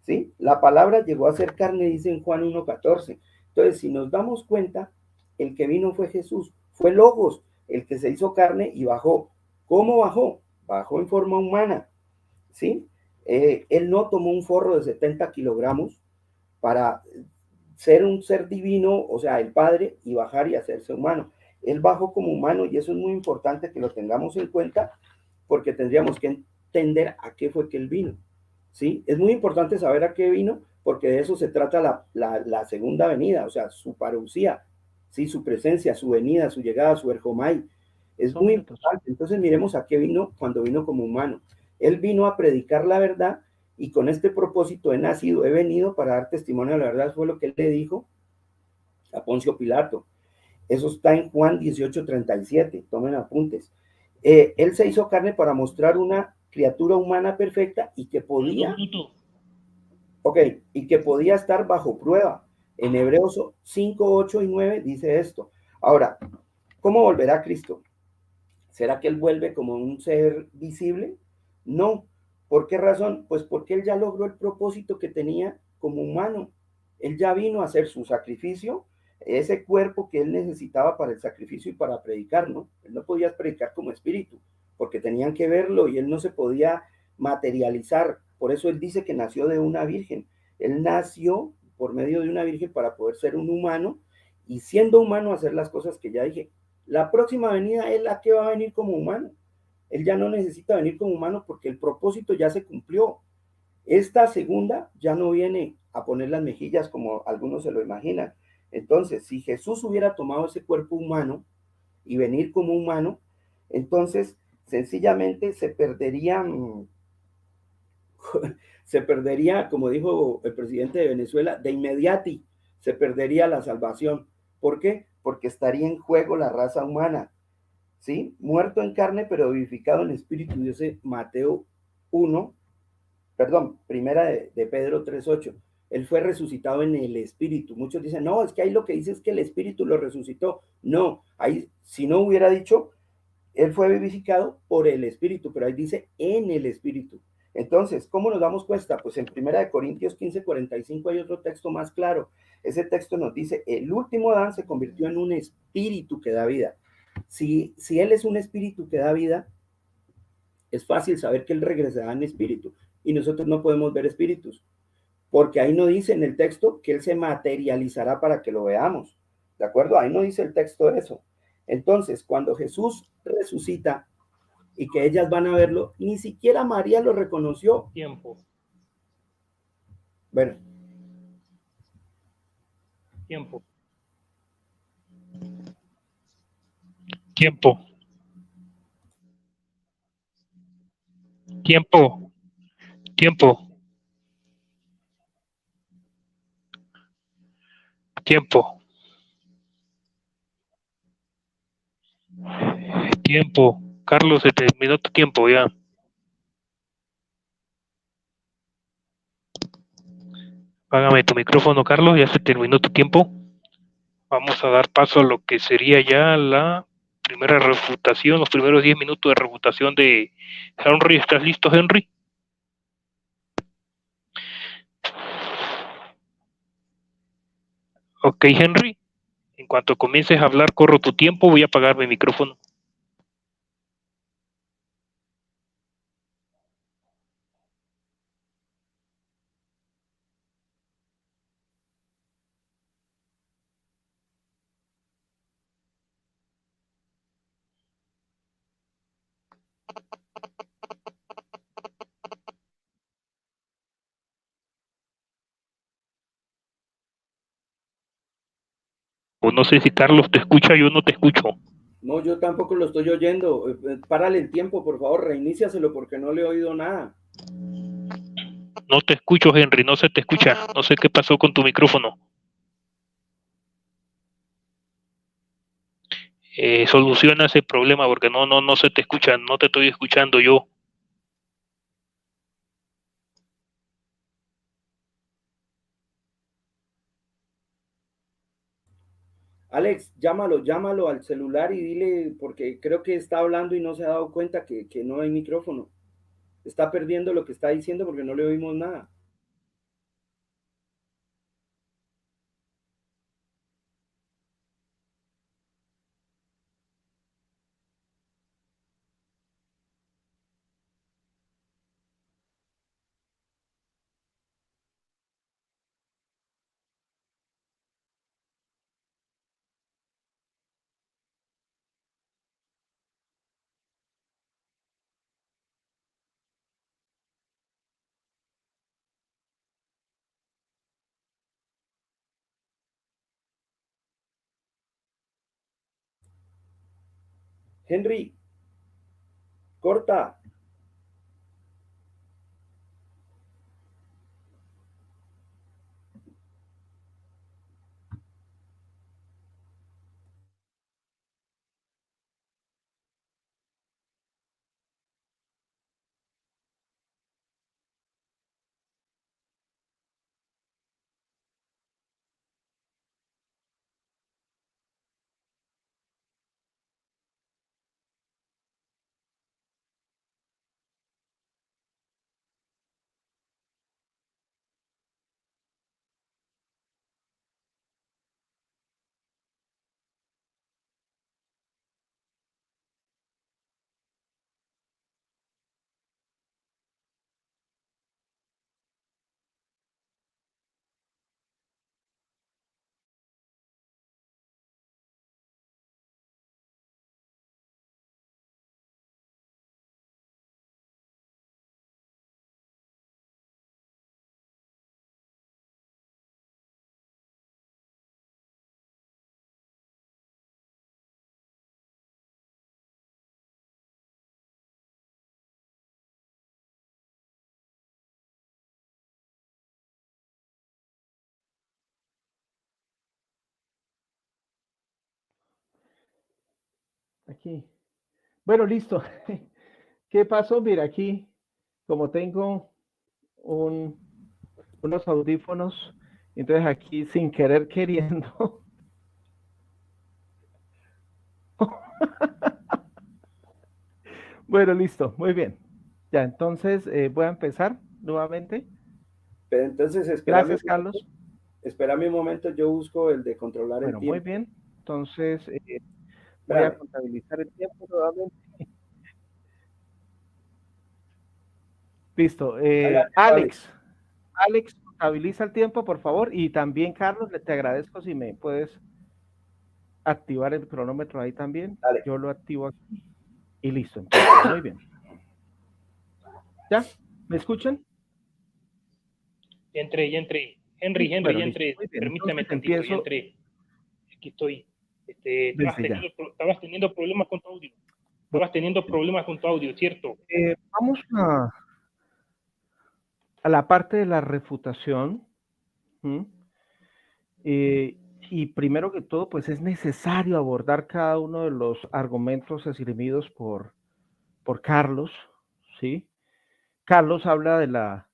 ¿Sí? La palabra llegó a ser carne, dice en Juan 1:14. Entonces, si nos damos cuenta, el que vino fue Jesús, fue Logos, el que se hizo carne y bajó. ¿Cómo bajó? Bajó en forma humana, ¿sí? Él no tomó un forro de 70 kilogramos para ser un ser divino, o sea, el Padre, y bajar y hacerse humano. Él bajó como humano y eso es muy importante que lo tengamos en cuenta porque tendríamos que entender a qué fue que él vino. ¿Sí? Es muy importante saber a qué vino porque de eso se trata la segunda venida, o sea, su parousia, ¿sí? Su presencia, su venida, su llegada, su erjomai. Es muy importante. Entonces miremos a qué vino cuando vino como humano. Él vino a predicar la verdad y con este propósito he nacido, he venido para dar testimonio de la verdad. Fue lo que él le dijo a Poncio Pilato. Eso está en Juan 18:37, tomen apuntes. Él se hizo carne para mostrar una criatura humana perfecta y que podía, y que podía estar bajo prueba. En Hebreos 5, 8 y 9 dice esto. Ahora, ¿cómo volverá Cristo? ¿Será que él vuelve como un ser visible? No. ¿Por qué razón? Pues porque él ya logró el propósito que tenía como humano. Él ya vino a hacer su sacrificio, ese cuerpo que él necesitaba para el sacrificio y para predicar, ¿no? Él no podía predicar como espíritu, porque tenían que verlo y él no se podía materializar. Por eso él dice que nació de una virgen. Él nació por medio de una virgen para poder ser un humano y siendo humano hacer las cosas que ya dije. La próxima venida, él a qué va a venir como humano. Él ya no necesita venir como humano porque el propósito ya se cumplió. Esta segunda ya no viene a poner las mejillas como algunos se lo imaginan. Entonces, si Jesús hubiera tomado ese cuerpo humano y venir como humano, entonces sencillamente se perdería, como dijo el presidente de Venezuela, de inmediati, se perdería la salvación. ¿Por qué? Porque estaría en juego la raza humana. ¿Sí? Muerto en carne, pero vivificado en espíritu, dice Mateo 1, perdón, primera de Pedro 3:8. Él fue resucitado en el espíritu. Muchos dicen, no, es que ahí lo que dice es que el espíritu lo resucitó. No, ahí, si no hubiera dicho, él fue vivificado por el espíritu, pero ahí dice en el espíritu. Entonces, ¿cómo nos damos cuenta? Pues en primera de Corintios 15:45 hay otro texto más claro. Ese texto nos dice, el último Adán se convirtió en un espíritu que da vida. Si él es un espíritu que da vida, es fácil saber que él regresará en espíritu y nosotros no podemos ver espíritus, porque ahí no dice en el texto que él se materializará para que lo veamos, ¿de acuerdo? Ahí no dice el texto eso. Entonces, cuando Jesús resucita y que ellas van a verlo, ni siquiera María lo reconoció. Tiempo. Bueno. Tiempo. Tiempo. Tiempo. Tiempo. Tiempo. Tiempo. Carlos, se terminó tu tiempo ya. Págame tu micrófono, Carlos, ya se terminó tu tiempo. Vamos a dar paso a lo que sería ya la primera refutación, los primeros 10 minutos de refutación de Henry. ¿Estás listo, Henry? Ok, Henry. En cuanto comiences a hablar, corro tu tiempo, voy a apagar mi micrófono. O no sé si Carlos te escucha, yo no te escucho. No, yo tampoco lo estoy oyendo. Párale el tiempo, por favor, reiníciaselo porque no le he oído nada. No te escucho, Henry, no se te escucha. No sé qué pasó con tu micrófono. Soluciona ese problema porque no se te escucha, no te estoy escuchando yo. Alex, llámalo al celular y dile, porque creo que está hablando y no se ha dado cuenta que no hay micrófono. Está perdiendo lo que está diciendo porque no le oímos nada. Henry, corta. Aquí. Bueno, listo. ¿Qué pasó? Mira, aquí, como tengo unos audífonos, entonces aquí sin querer queriendo. Bueno, listo, muy bien. Ya, entonces voy a empezar nuevamente. Pero entonces, Gracias, Carlos. espérame un momento, yo busco el de controlar el Bueno, muy tiempo. bien. Entonces voy a Espérame. contabilizar el tiempo nuevamente. Listo. Hágale, Alex. Alex, contabiliza el tiempo, por favor. Y también, Carlos, te agradezco si me puedes activar el cronómetro ahí también. Dale. Yo lo activo aquí. Y listo, entonces, muy bien. ¿Ya? ¿Me escuchan? Ya entré. Henry, Bueno, ya listo. entré. Muy bien. Permítame Entonces tantito, ya empiezo entré. Aquí estoy. desde ya. Estabas teniendo problemas con tu audio. Bueno, Estabas teniendo problemas con tu audio, ¿cierto? vamos a la parte de la refutación. Y primero que todo, pues es necesario abordar cada uno de los argumentos esgrimidos por Carlos, ¿sí? Carlos habla de la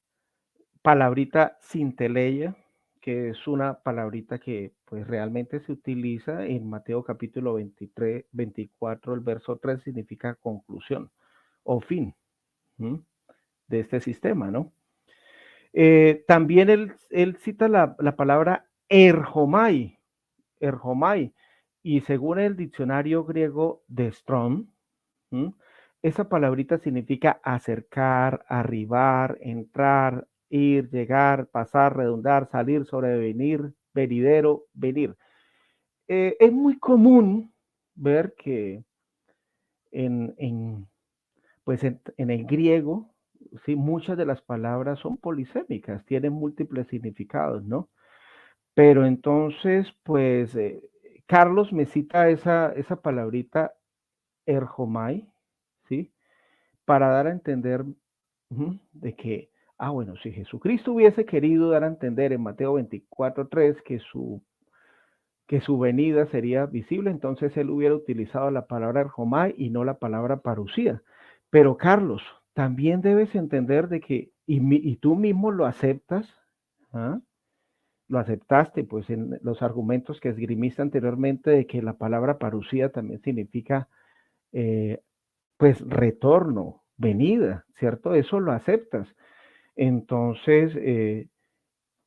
palabrita sinteleia, que es una palabrita que pues realmente se utiliza en Mateo capítulo 23, 24, el verso 3 significa conclusión o fin de este sistema, ¿no? También él cita la palabra erjomai, y según el diccionario griego de Strong, esa palabrita significa acercar, arribar, entrar, ir, llegar, pasar, redundar, salir, sobrevenir, venidero, venir. Es muy común ver que en, pues en el griego, sí, muchas de las palabras son polisémicas, tienen múltiples significados, ¿no? Pero entonces, pues, Carlos me cita esa palabrita erjomai, ¿sí? Para dar a entender de que, bueno, si Jesucristo hubiese querido dar a entender en Mateo 24:3 que su venida sería visible, entonces él hubiera utilizado la palabra erjomai y no la palabra parucía. Pero Carlos, también debes entender de que, y tú mismo lo aceptas, ¿ah? lo aceptaste, pues en los argumentos que esgrimiste anteriormente de que la palabra parusía también significa pues retorno, venida, ¿cierto? Eso lo aceptas. Entonces,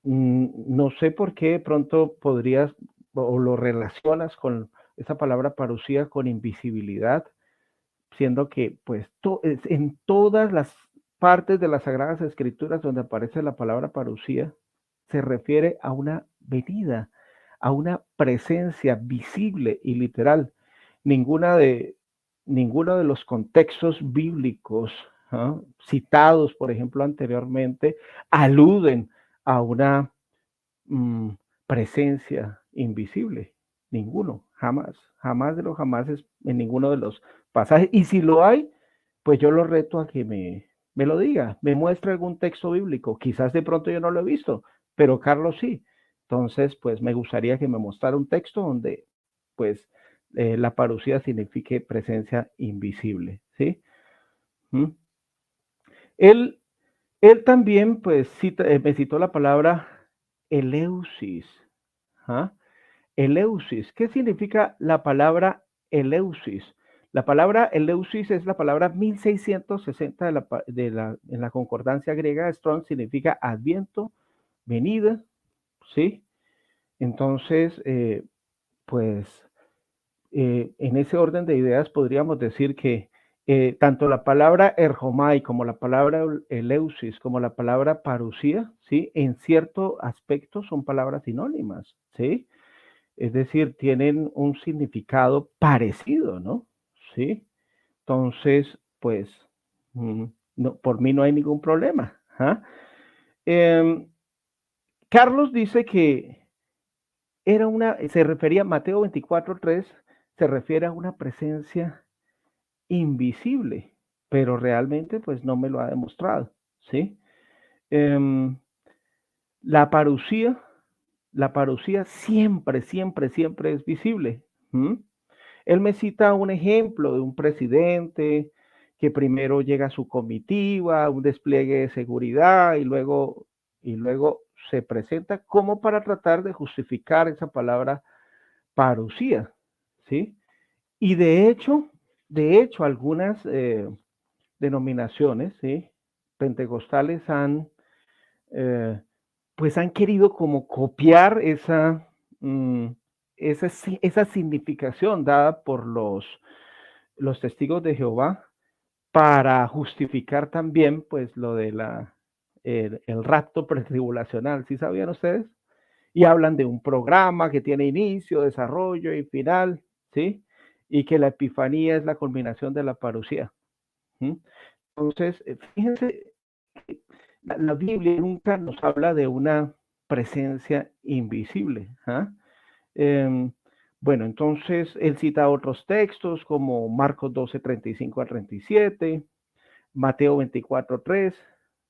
no sé por qué de pronto podrías o lo relacionas con esa palabra parusía con invisibilidad, siendo que pues en todas las partes de las Sagradas Escrituras donde aparece la palabra parusía, se refiere a una venida, a una presencia visible y literal. Ninguno de los contextos bíblicos citados, por ejemplo, anteriormente, aluden a una presencia invisible. Ninguno, jamás de los jamases en ninguno de los pasajes. Y si lo hay, pues yo lo reto a que me lo diga, me muestre algún texto bíblico. Quizás de pronto yo no lo he visto, pero Carlos sí. Entonces, pues me gustaría que me mostrara un texto donde, pues, la parusía signifique presencia invisible, ¿sí? Él también, pues, me citó la palabra eleusis. Eleusis. ¿Qué significa la palabra eleusis? La palabra eleusis es la palabra 1660 en la concordancia griega de Strong, significa adviento, venida, ¿sí? Entonces, pues, en ese orden de ideas podríamos decir que tanto la palabra erjomai como la palabra eleusis como la palabra parusía, ¿sí? En cierto aspecto son palabras sinónimas, ¿sí? Es decir, tienen un significado parecido, ¿no? Sí. Entonces, pues, no, por mí no hay ningún problema. Carlos dice que se refería a Mateo 24:3, se refiere a una presencia invisible, pero realmente, pues, no me lo ha demostrado, ¿sí? La parusía siempre es visible. Él me cita un ejemplo de un presidente que primero llega a su comitiva, un despliegue de seguridad y luego se presenta como para tratar de justificar esa palabra parusía, ¿sí? Y de hecho, algunas denominaciones, ¿sí? Pentecostales pues han querido como copiar esa significación dada por los testigos de Jehová para justificar también pues lo de el rapto pretribulacional. ¿Sí sabían ustedes? Y hablan de un programa que tiene inicio, desarrollo y final, ¿sí? Y que la epifanía es la culminación de la parusía. Entonces, fíjense, la Biblia nunca nos habla de una presencia invisible. Bueno, entonces él cita otros textos como Marcos 12:35-37, Mateo 24:3,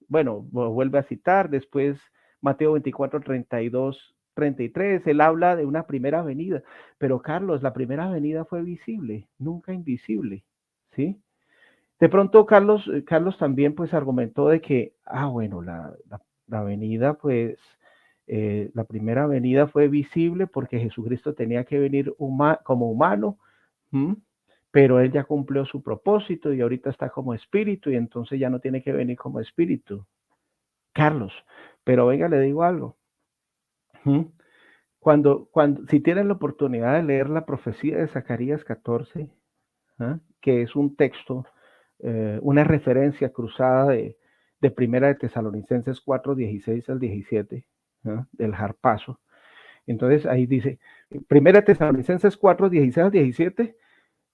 bueno, vuelve a citar, después Mateo 24:32-33, él habla de una primera venida, pero Carlos, la primera venida fue visible, nunca invisible, ¿sí? De pronto Carlos también pues argumentó de que, bueno, la venida pues, la primera venida fue visible porque Jesucristo tenía que venir como humano, pero él ya cumplió su propósito y ahorita está como espíritu y entonces ya no tiene que venir como espíritu. Carlos, pero venga, le digo algo. Si tienen la oportunidad de leer la profecía de Zacarías 14, que es un texto, una referencia cruzada de Primera de Tesalonicenses 4:16-17, del harpazo. Entonces ahí dice, Primera de Tesalonicenses 4:16-17,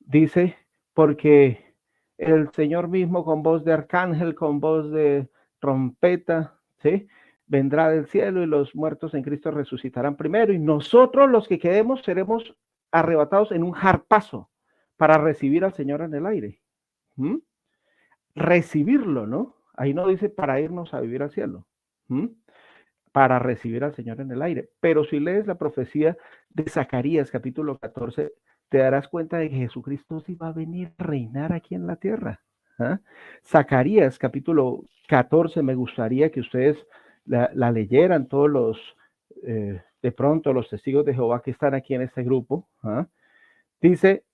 dice, porque el Señor mismo con voz de arcángel, con voz de trompeta, ¿sí? Vendrá del cielo y los muertos en Cristo resucitarán primero y nosotros los que quedemos seremos arrebatados en un harpazo para recibir al Señor en el aire. Recibirlo, ¿no? Ahí no dice para irnos a vivir al cielo. Para recibir al Señor en el aire. Pero si lees la profecía de Zacarías capítulo 14, te darás cuenta de que Jesucristo sí va a venir a reinar aquí en la tierra. Zacarías capítulo 14, me gustaría que ustedes la leyeran, todos de pronto los testigos de Jehová que están aquí en este grupo, dice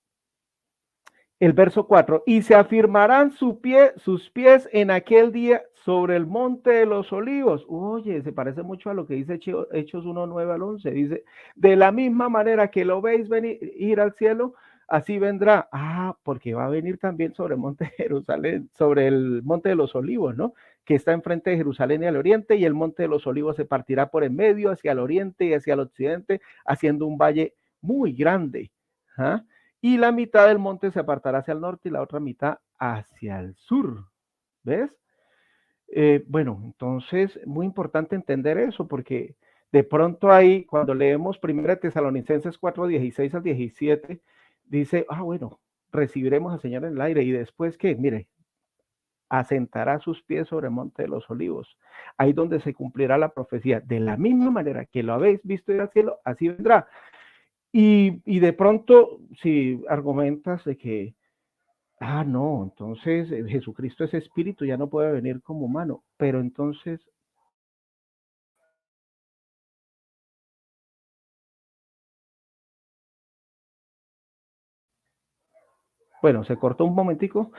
el verso 4, y se afirmarán sus pies en aquel día sobre el monte de los olivos. Oye, se parece mucho a lo que dice Hechos 1:9 al 11. Dice, de la misma manera que lo veis venir, ir al cielo, así vendrá. Porque va a venir también sobre el monte de Jerusalén, sobre el monte de los olivos, ¿no? Que está enfrente de Jerusalén y al oriente, y el monte de los olivos se partirá por en medio hacia el oriente y hacia el occidente, haciendo un valle muy grande. Y la mitad del monte se apartará hacia el norte y la otra mitad hacia el sur. ¿Ves? Bueno, entonces, muy importante entender eso, porque de pronto ahí, cuando leemos 1 Tesalonicenses 4:16 al 17, dice, bueno, recibiremos al Señor en el aire, y después que, mire, asentará sus pies sobre el monte de los olivos, ahí donde se cumplirá la profecía, de la misma manera que lo habéis visto ir al cielo, así vendrá. Y de pronto, si argumentas de que, no, entonces Jesucristo es espíritu, ya no puede venir como humano, pero entonces, bueno, se cortó un momentico,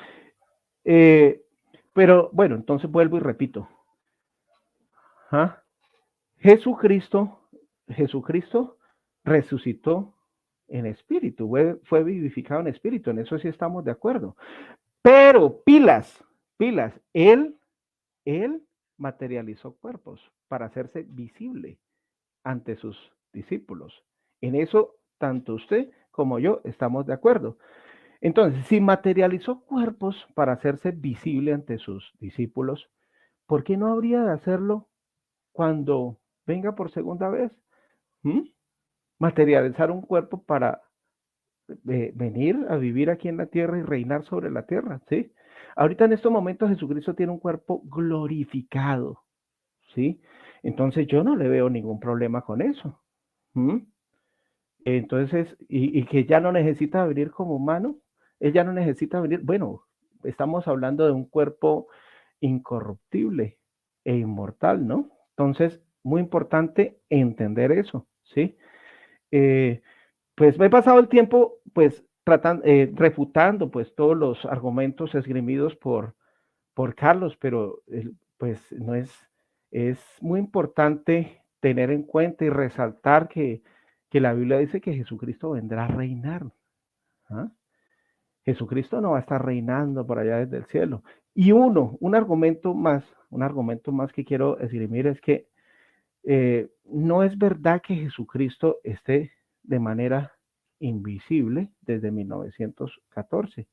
pero bueno, entonces vuelvo y repito. Jesucristo resucitó en espíritu, fue vivificado en espíritu, en eso sí estamos de acuerdo. Pero pilas, él materializó cuerpos para hacerse visible ante sus discípulos. En eso, tanto usted como yo estamos de acuerdo. Entonces, si materializó cuerpos para hacerse visible ante sus discípulos, ¿por qué no habría de hacerlo cuando venga por segunda vez? Materializar un cuerpo para venir a vivir aquí en la tierra y reinar sobre la tierra, ¿sí? Ahorita en estos momentos Jesucristo tiene un cuerpo glorificado, ¿sí? Entonces yo no le veo ningún problema con eso. Entonces, y que ya no necesita venir como humano, él ya no necesita venir, bueno, estamos hablando de un cuerpo incorruptible e inmortal, ¿no? Entonces, muy importante entender eso, ¿sí? Pues me he pasado el tiempo, pues, refutando, pues, todos los argumentos esgrimidos por Carlos, pero, pues, no es muy importante tener en cuenta y resaltar que la Biblia dice que Jesucristo vendrá a reinar. Jesucristo no va a estar reinando por allá desde el cielo. Y un argumento más que quiero esgrimir es que no es verdad que Jesucristo esté de manera invisible desde 1914.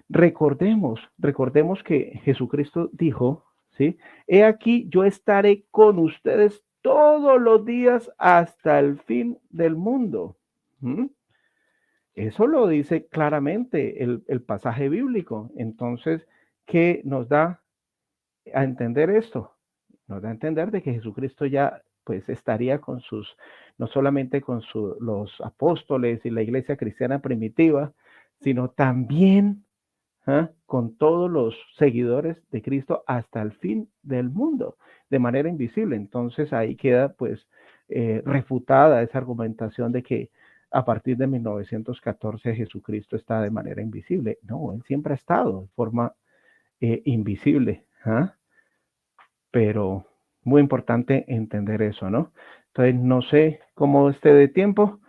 Recordemos que Jesucristo dijo, ¿sí? He aquí, yo estaré con ustedes todos los días hasta el fin del mundo. Eso lo dice claramente el pasaje bíblico. Entonces, ¿qué nos da a entender esto? Nos da a entender de que Jesucristo ya pues estaría con no solamente con los apóstoles y la iglesia cristiana primitiva, sino también con todos los seguidores de Cristo hasta el fin del mundo, de manera invisible. Entonces ahí queda pues refutada esa argumentación de que a partir de 1914 Jesucristo está de manera invisible. No, él siempre ha estado de forma invisible. Pero muy importante entender eso, ¿no? Entonces, no sé cómo esté de tiempo,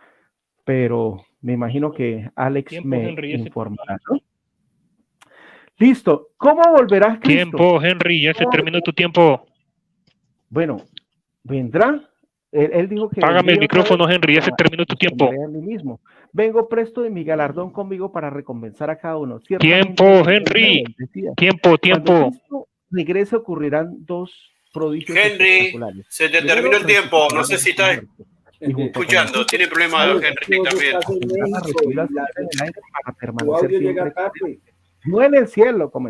pero me imagino que Alex me informará, ¿no? Listo. ¿Cómo volverá Cristo? Tiempo, Henry, ya se terminó tu tiempo. Bueno, vendrá. Él dijo que... Págame el micrófono, Henry, ya se terminó tu tiempo. Mismo. Vengo presto de mi galardón conmigo para recompensar a cada uno. Tiempo, Henry. Tiempo. Cuando Cristo regrese ocurrirán dos prodigios espectaculares. Se te terminó el tiempo, no sé si estás escuchando, tiene problemas Henry también. Tu audio llega tarde. No en el cielo, como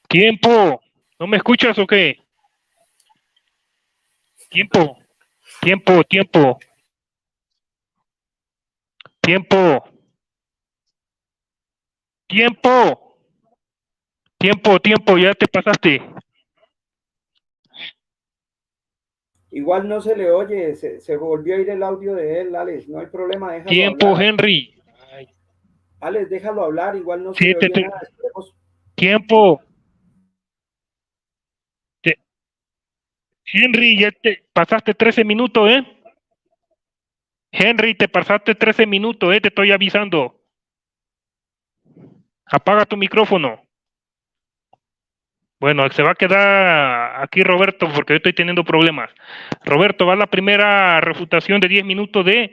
Tiempo. ¿No me escuchas o qué? Tiempo. Ya te pasaste. Igual no se le oye, se volvió a ir el audio de él, Alex, no hay problema, déjalo Tiempo, hablar. Henry. Alex, déjalo hablar, igual no se Sí, le oye nada. Esperemos. tiempo. Henry, ya te pasaste 13 minutos, ¿eh? Henry, te pasaste 13 minutos, ¿eh? Te estoy avisando. Apaga tu micrófono. Bueno, se va a quedar aquí Roberto porque yo estoy teniendo problemas. Roberto, va la primera refutación de 10 minutos de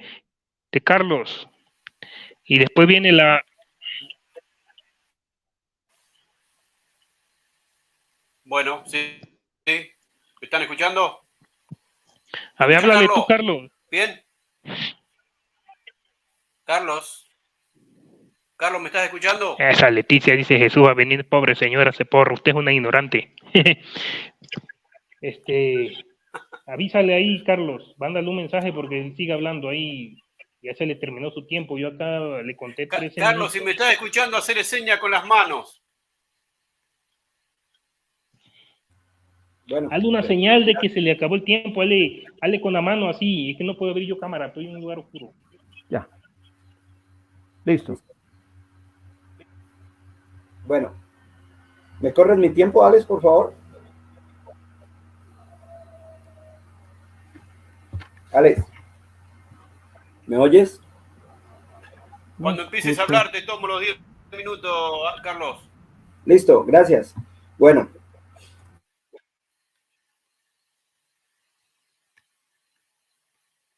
Carlos. Y después viene la... Bueno, sí. ¿Me están escuchando? A ver, háblale tú, Carlos. ¿Bien? Carlos, ¿me estás escuchando? Esa Leticia dice: Jesús va a venir, pobre señora, se porra, usted es una ignorante. Avísale ahí, Carlos, mándale un mensaje porque él sigue hablando ahí, ya se le terminó su tiempo, yo acá le conté 13 Carlos, minutos. si me estás escuchando, hacer seña con las manos. Bueno, hazle una señal de que se le acabó el tiempo, hazle con la mano así, es que no puedo abrir yo cámara, estoy en un lugar oscuro. Ya. Listo. Bueno, ¿me corres mi tiempo, Alex, por favor? Alex, ¿me oyes? Cuando empieces a hablar, te tomo los 10 minutos, Carlos. Listo, gracias. Bueno.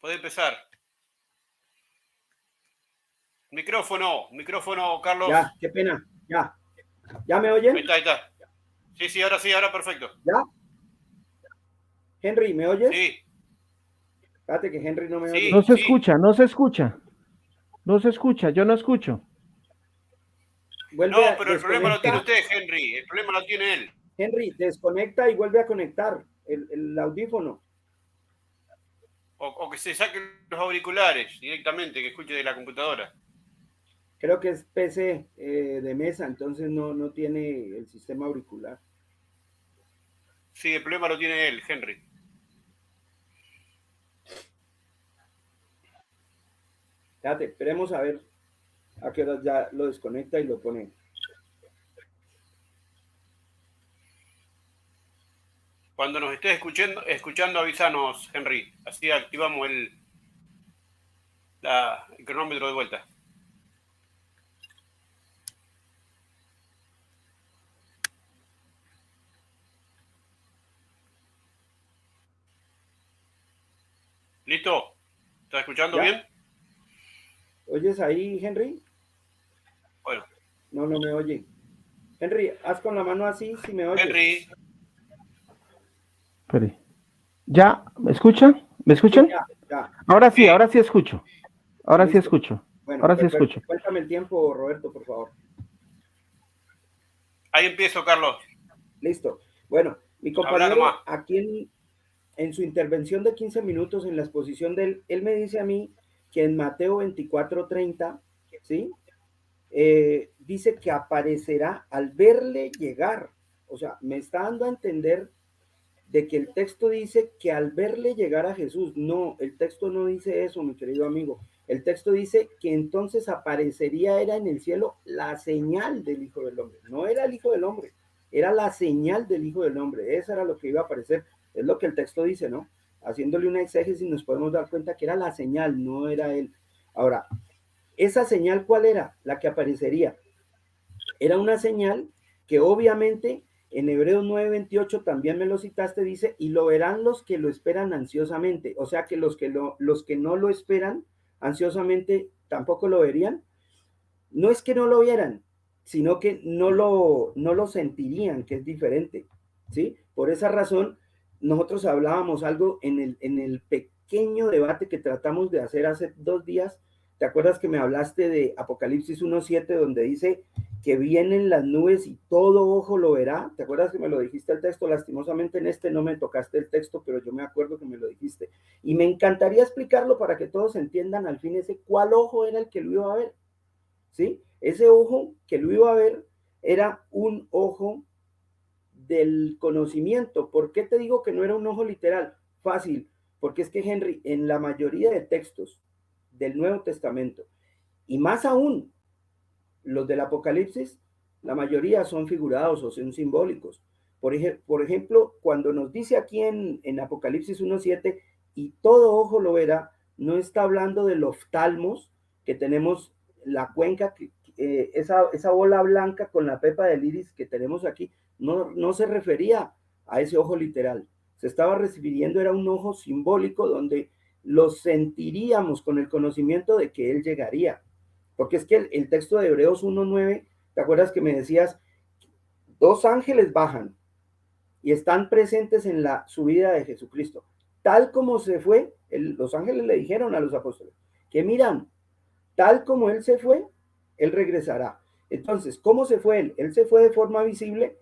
Puede empezar. Micrófono, Carlos. Ya, qué pena, ya. ¿Ya me oyen? Ahí está. Sí, ahora perfecto. ¿Ya? Henry, ¿me oyes? Sí. Espérate que Henry no me oye. No se escucha, no se escucha. No se escucha, yo no escucho. No, pero el problema lo tiene usted, Henry. El problema lo tiene él. Henry, desconecta y vuelve a conectar el audífono. O que se saquen los auriculares directamente, que escuche de la computadora. Creo que es PC de mesa, entonces no tiene el sistema auricular. Sí, el problema lo tiene él, Henry. Espérate, esperemos a ver a qué hora ya lo desconecta y lo pone. Cuando nos estés escuchando, avísanos, Henry. Así activamos el cronómetro de vuelta. ¿Listo? ¿Estás escuchando bien? ¿Oyes ahí, Henry? Bueno. No me oye. Henry, haz con la mano así si me oyes. Henry. Espere. ¿Ya? ¿Me escuchan? ¿Me escuchan? Sí, ya. Ahora sí escucho. Ahora Listo. sí escucho. Bueno, ahora sí escucho. Cuéntame el tiempo, Roberto, por favor. Ahí empiezo, Carlos. Listo. Bueno, mi compañero aquí en su intervención de 15 minutos en la exposición de él me dice a mí que en Mateo 24:30, ¿sí? Dice que aparecerá al verle llegar. O sea, me está dando a entender de que el texto dice que al verle llegar a Jesús. No, el texto no dice eso, mi querido amigo. El texto dice que entonces aparecería, era en el cielo, la señal del Hijo del Hombre. No era el Hijo del Hombre, era la señal del Hijo del Hombre. Esa era lo que iba a aparecer. Es lo que el texto dice, ¿no? Haciéndole una exégesis nos podemos dar cuenta que era la señal, no era él. Ahora, ¿esa señal cuál era? La que aparecería. Era una señal que obviamente en Hebreos 9:28 también me lo citaste, dice, y lo verán los que lo esperan ansiosamente. O sea que los que no lo esperan ansiosamente tampoco lo verían. No es que no lo vieran, sino que no lo sentirían, que es diferente, ¿sí? Por esa razón, nosotros hablábamos algo en el pequeño debate que tratamos de hacer hace 2 días. ¿Te acuerdas que me hablaste de Apocalipsis 1:7, donde dice que vienen las nubes y todo ojo lo verá? ¿Te acuerdas que me lo dijiste el texto? Lastimosamente en este no me tocaste el texto, pero yo me acuerdo que me lo dijiste. Y me encantaría explicarlo para que todos entiendan al fin cuál ojo era el que lo iba a ver, ¿sí? Ese ojo que lo iba a ver era un ojo del conocimiento. ¿Por qué te digo que no era un ojo literal? Fácil, Porque es que, Henry, en la mayoría de textos del Nuevo Testamento, y más aún los del Apocalipsis, la mayoría son figurados o son simbólicos. Por ejemplo, cuando nos dice aquí en Apocalipsis 1:7, y todo ojo lo verá, no está hablando del oftalmos, que tenemos la cuenca, esa bola blanca con la pepa del iris que tenemos aquí, no se refería a ese ojo literal. Se estaba refiriendo, era un ojo simbólico donde lo sentiríamos con el conocimiento de que él llegaría. Porque es que el texto de Hebreos 1:9, ¿te acuerdas que me decías? 2 ángeles bajan y están presentes en la subida de Jesucristo. Tal como se fue, los ángeles le dijeron a los apóstoles que miran, tal como él se fue, él regresará. Entonces, ¿cómo se fue él? Él se fue de forma visible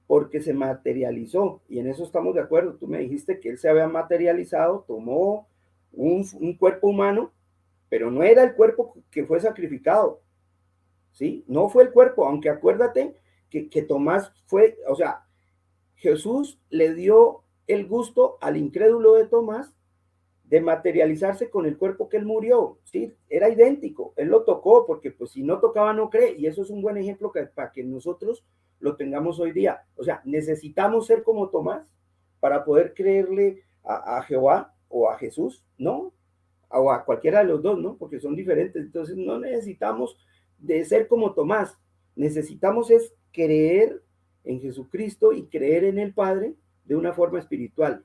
porque se materializó, y en eso estamos de acuerdo. Tú me dijiste que él se había materializado, tomó un cuerpo humano, pero no era el cuerpo que fue sacrificado, ¿sí? No fue el cuerpo, aunque acuérdate que Tomás fue, o sea, Jesús le dio el gusto al incrédulo de Tomás de materializarse con el cuerpo que él murió, ¿sí? Era idéntico, él lo tocó, porque pues si no tocaba no cree, y eso es un buen ejemplo para que nosotros lo tengamos hoy día. O sea, necesitamos ser como Tomás para poder creerle a Jehová o a Jesús, ¿no? O a cualquiera de los dos, ¿no? Porque son diferentes. Entonces no necesitamos de ser como Tomás, necesitamos es creer en Jesucristo y creer en el Padre de una forma espiritual.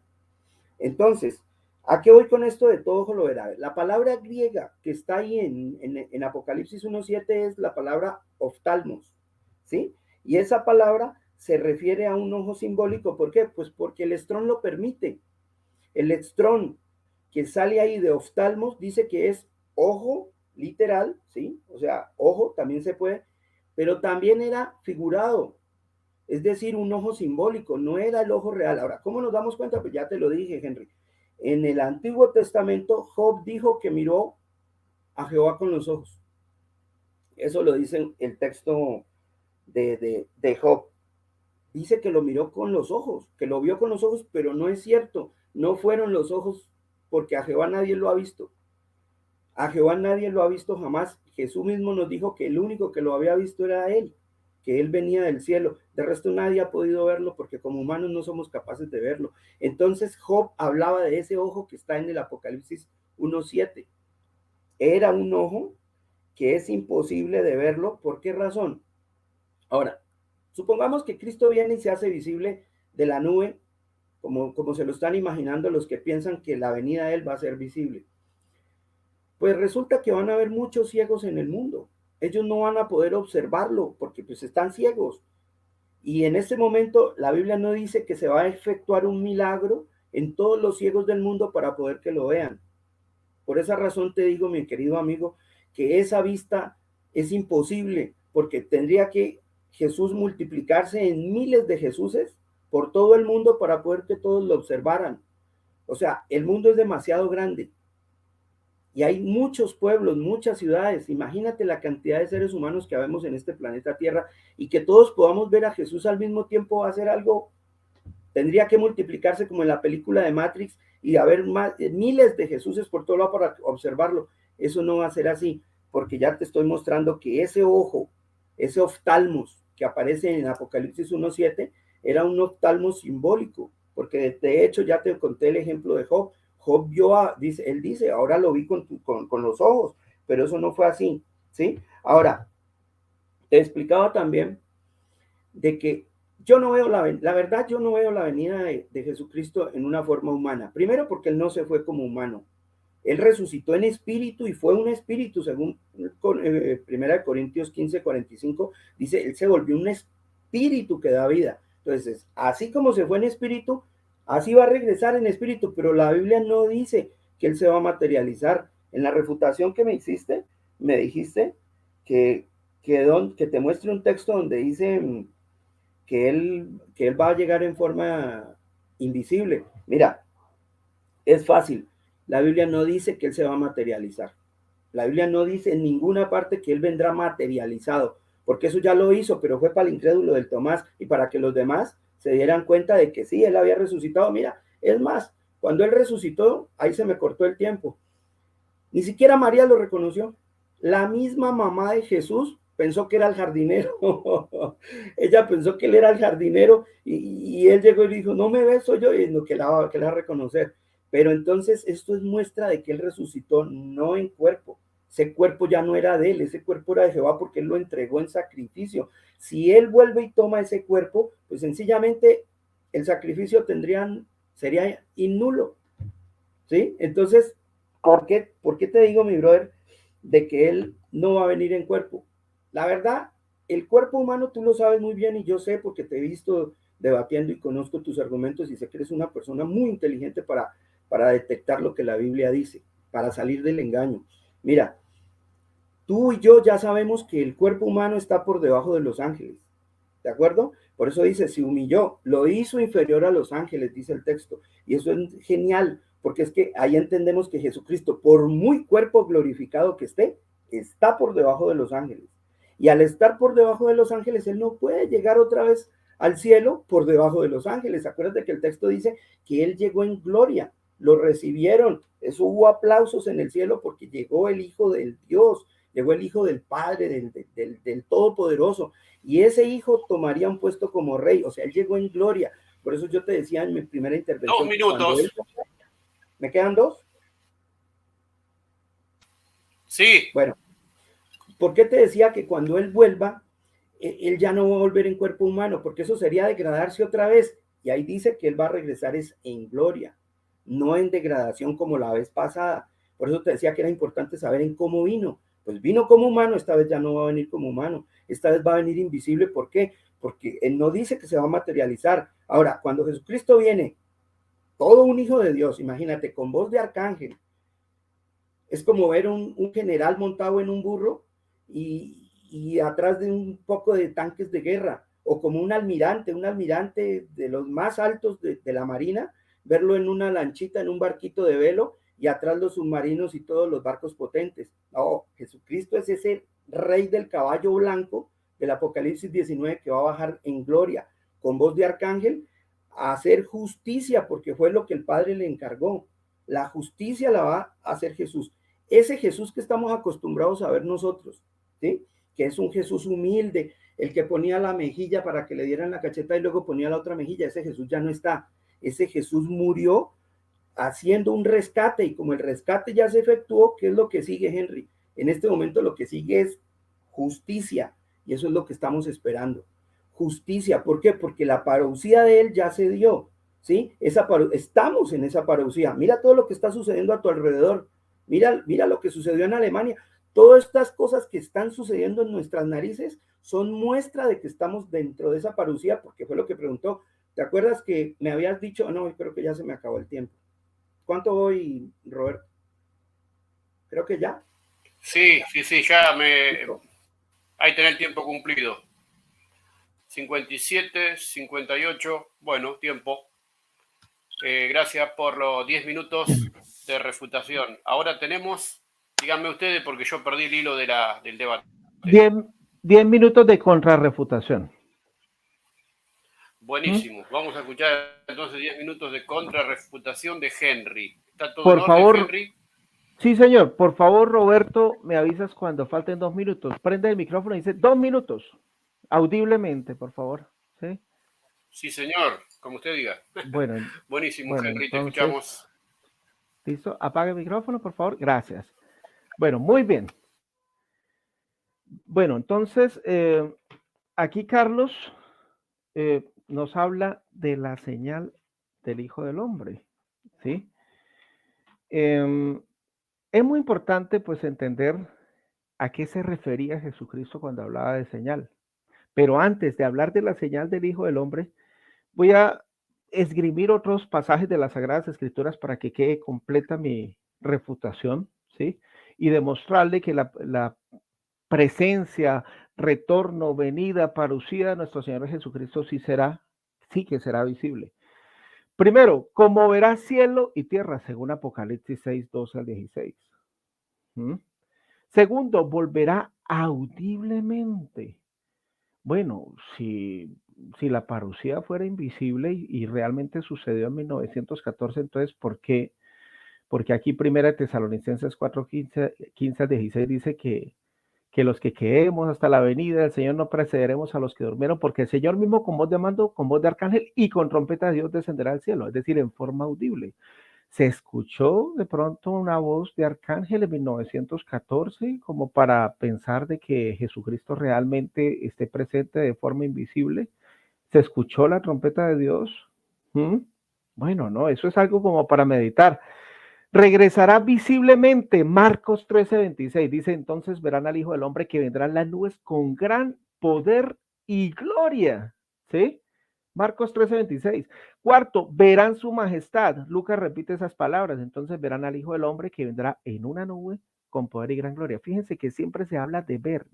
Entonces, ¿a qué voy con esto de todo ojo lo verá? La palabra griega que está ahí en Apocalipsis 1:7 es la palabra oftalmos, ¿sí? Y esa palabra se refiere a un ojo simbólico. ¿Por qué? Pues porque el estrón lo permite. El estrón que sale ahí de oftalmos dice que es ojo literal, ¿sí? O sea, ojo también se puede, pero también era figurado, es decir, un ojo simbólico, no era el ojo real. Ahora, ¿cómo nos damos cuenta? Pues ya te lo dije, Henry. En el Antiguo Testamento, Job dijo que miró a Jehová con los ojos. Eso lo dice el texto de Job. Dice que lo miró con los ojos, que lo vio con los ojos, pero no es cierto. No fueron los ojos, porque a Jehová nadie lo ha visto. A Jehová nadie lo ha visto jamás. Jesús mismo nos dijo que el único que lo había visto era él, que él venía del cielo. De resto nadie ha podido verlo porque como humanos no somos capaces de verlo. Entonces Job hablaba de ese ojo que está en el Apocalipsis 1:7. Era un ojo que es imposible de verlo. ¿Por qué razón? Ahora, supongamos que Cristo viene y se hace visible de la nube, como se lo están imaginando los que piensan que la venida de él va a ser visible. Pues resulta que van a haber muchos ciegos en el mundo. Ellos no van a poder observarlo porque pues están ciegos. Y en este momento la Biblia no dice que se va a efectuar un milagro en todos los ciegos del mundo para poder que lo vean. Por esa razón te digo, mi querido amigo, que esa vista es imposible porque tendría que Jesús multiplicarse en miles de Jesuses por todo el mundo para poder que todos lo observaran. O sea, el mundo es demasiado grande. Y hay muchos pueblos, muchas ciudades. Imagínate la cantidad de seres humanos que habemos en este planeta Tierra y que todos podamos ver a Jesús al mismo tiempo va a ser algo, tendría que multiplicarse como en la película de Matrix y haber miles de Jesuses por todo lado para observarlo. Eso no va a ser así, porque ya te estoy mostrando que ese ojo, ese oftalmos que aparece en Apocalipsis 1:7, era un oftalmos simbólico, porque de hecho ya te conté el ejemplo de Job. Job vio él dice, ahora lo vi con los ojos, pero eso no fue así, ¿sí? Ahora, te explicaba también de que yo no veo la verdad, yo no veo la venida de Jesucristo en una forma humana. Primero porque él no se fue como humano. Él resucitó en espíritu y fue un espíritu, según 1 Corintios 15:45, dice, él se volvió un espíritu que da vida. Entonces, así como se fue en espíritu, así va a regresar en espíritu, pero la Biblia no dice que él se va a materializar. En la refutación que me hiciste, me dijiste que te muestre un texto donde dice que él va a llegar en forma invisible. Mira, es fácil. La Biblia no dice que él se va a materializar. La Biblia no dice en ninguna parte que él vendrá materializado, porque eso ya lo hizo, pero fue para el incrédulo del Tomás y para que los demás se dieran cuenta de que sí, él había resucitado. Mira, es más, Cuando él resucitó, ahí se me cortó el tiempo. Ni siquiera María lo reconoció. La misma mamá de Jesús pensó que era el jardinero. Ella pensó que él era el jardinero y él llegó y dijo, no me ves, soy yo, y no, que la va a reconocer. Pero entonces esto es muestra de que él resucitó no en cuerpo. Ese cuerpo ya no era de él, ese cuerpo era de Jehová porque él lo entregó en sacrificio. Si él vuelve y toma ese cuerpo, pues sencillamente el sacrificio sería innulo. ¿Sí? Entonces, ¿por qué te digo, mi brother, de que él no va a venir en cuerpo? La verdad, el cuerpo humano tú lo sabes muy bien y yo sé porque te he visto debatiendo y conozco tus argumentos y sé que eres una persona muy inteligente para detectar lo que la Biblia dice, para salir del engaño. Mira, tú y yo ya sabemos que el cuerpo humano está por debajo de los ángeles, ¿de acuerdo? Por eso dice, se humilló, lo hizo inferior a los ángeles, dice el texto. Y eso es genial, porque es que ahí entendemos que Jesucristo, por muy cuerpo glorificado que esté, está por debajo de los ángeles. Y al estar por debajo de los ángeles, él no puede llegar otra vez al cielo por debajo de los ángeles. Acuérdate que el texto dice que él llegó en gloria, lo recibieron, eso hubo aplausos en el cielo porque llegó el Hijo del Dios, llegó el Hijo del Padre, del Todopoderoso, y ese hijo tomaría un puesto como rey, o sea, él llegó en gloria. Por eso yo te decía en mi primera intervención. 2 minutos. ¿Me quedan 2? Sí. Bueno, ¿por qué te decía que cuando él vuelva, él ya no va a volver en cuerpo humano? Porque eso sería degradarse otra vez. Y ahí dice que él va a regresar es en gloria, no en degradación como la vez pasada. Por eso te decía que era importante saber en cómo vino. Pues vino como humano, esta vez ya no va a venir como humano. Esta vez va a venir invisible. ¿Por qué? Porque él no dice que se va a materializar. Ahora, cuando Jesucristo viene, todo un hijo de Dios, imagínate, con voz de arcángel, es como ver un general montado en un burro y atrás de un poco de tanques de guerra, o como un almirante de los más altos de la marina, verlo en una lanchita, en un barquito de velo, y atrás los submarinos y todos los barcos potentes. No, Jesucristo es ese rey del caballo blanco del Apocalipsis 19 que va a bajar en gloria, con voz de arcángel, a hacer justicia, porque fue lo que el Padre le encargó. La justicia la va a hacer Jesús. Ese Jesús que estamos acostumbrados a ver nosotros, ¿sí? Que es un Jesús humilde, el que ponía la mejilla para que le dieran la cacheta y luego ponía la otra mejilla, ese Jesús ya no está. Ese Jesús murió haciendo un rescate, y como el rescate ya se efectuó, ¿qué es lo que sigue, Henry? En este momento lo que sigue es justicia, y eso es lo que estamos esperando. Justicia, ¿por qué? Porque la parousia de él ya se dio, ¿sí? Estamos en esa parousia. Mira todo lo que está sucediendo a tu alrededor. Mira lo que sucedió en Alemania. Todas estas cosas que están sucediendo en nuestras narices son muestra de que estamos dentro de esa parousia, porque fue lo que preguntó. ¿Te acuerdas que me habías dicho? No, creo que ya se me acabó el tiempo. ¿Cuánto voy, Roberto? Creo que ya. Sí, ya ahí tenés el tiempo cumplido. 57, 58, bueno, tiempo. Gracias por los 10 minutos de refutación. Ahora tenemos, díganme ustedes, porque yo perdí el hilo del debate. 10 minutos de contrarrefutación. Buenísimo. Vamos a escuchar entonces 10 minutos de contrarrefutación de Henry. ¿Está todo Por en orden, favor, Henry? Sí, señor. Por favor, Roberto, me avisas cuando falten 2 minutos. Prende el micrófono y dice 2 minutos. Audiblemente, por favor. ¿Sí? Sí, señor. Como usted diga. Bueno, buenísimo, Henry. Entonces, te escuchamos. ¿Listo? Apague el micrófono, por favor. Gracias. Bueno, muy bien. Bueno, entonces, aquí Carlos nos habla de la señal del Hijo del Hombre. ¿Sí? Es muy importante, pues, entender a qué se refería Jesucristo cuando hablaba de señal. Pero antes de hablar de la señal del Hijo del Hombre, voy a esgrimir otros pasajes de las Sagradas Escrituras para que quede completa mi refutación, ¿sí? Y demostrarle que la presencia, retorno, venida, parucía de nuestro Señor Jesucristo sí que será visible. Primero, conmoverá cielo y tierra, según Apocalipsis 6, 12 al 16. Segundo, volverá audiblemente. Bueno, si si la parucía fuera invisible y realmente sucedió en 1914, entonces, ¿por qué? Porque aquí Primera de Tesalonicenses 4:15 al 16 dice que los que quedemos hasta la venida del Señor no precederemos a los que durmieron, porque el Señor mismo con voz de mando, con voz de arcángel y con trompeta de Dios descenderá al cielo, es decir, en forma audible. Se escuchó de pronto una voz de arcángel en 1914 como para pensar de que Jesucristo realmente esté presente de forma invisible. Se escuchó la trompeta de Dios. ¿Mm? Bueno, no, eso es algo como para meditar. Regresará visiblemente, Marcos 13:26, dice, entonces verán al Hijo del Hombre que vendrá en las nubes con gran poder y gloria, ¿sí? Marcos 13:26. Cuarto, verán su majestad. Lucas repite esas palabras, entonces verán al Hijo del Hombre que vendrá en una nube con poder y gran gloria. Fíjense que siempre se habla de ver,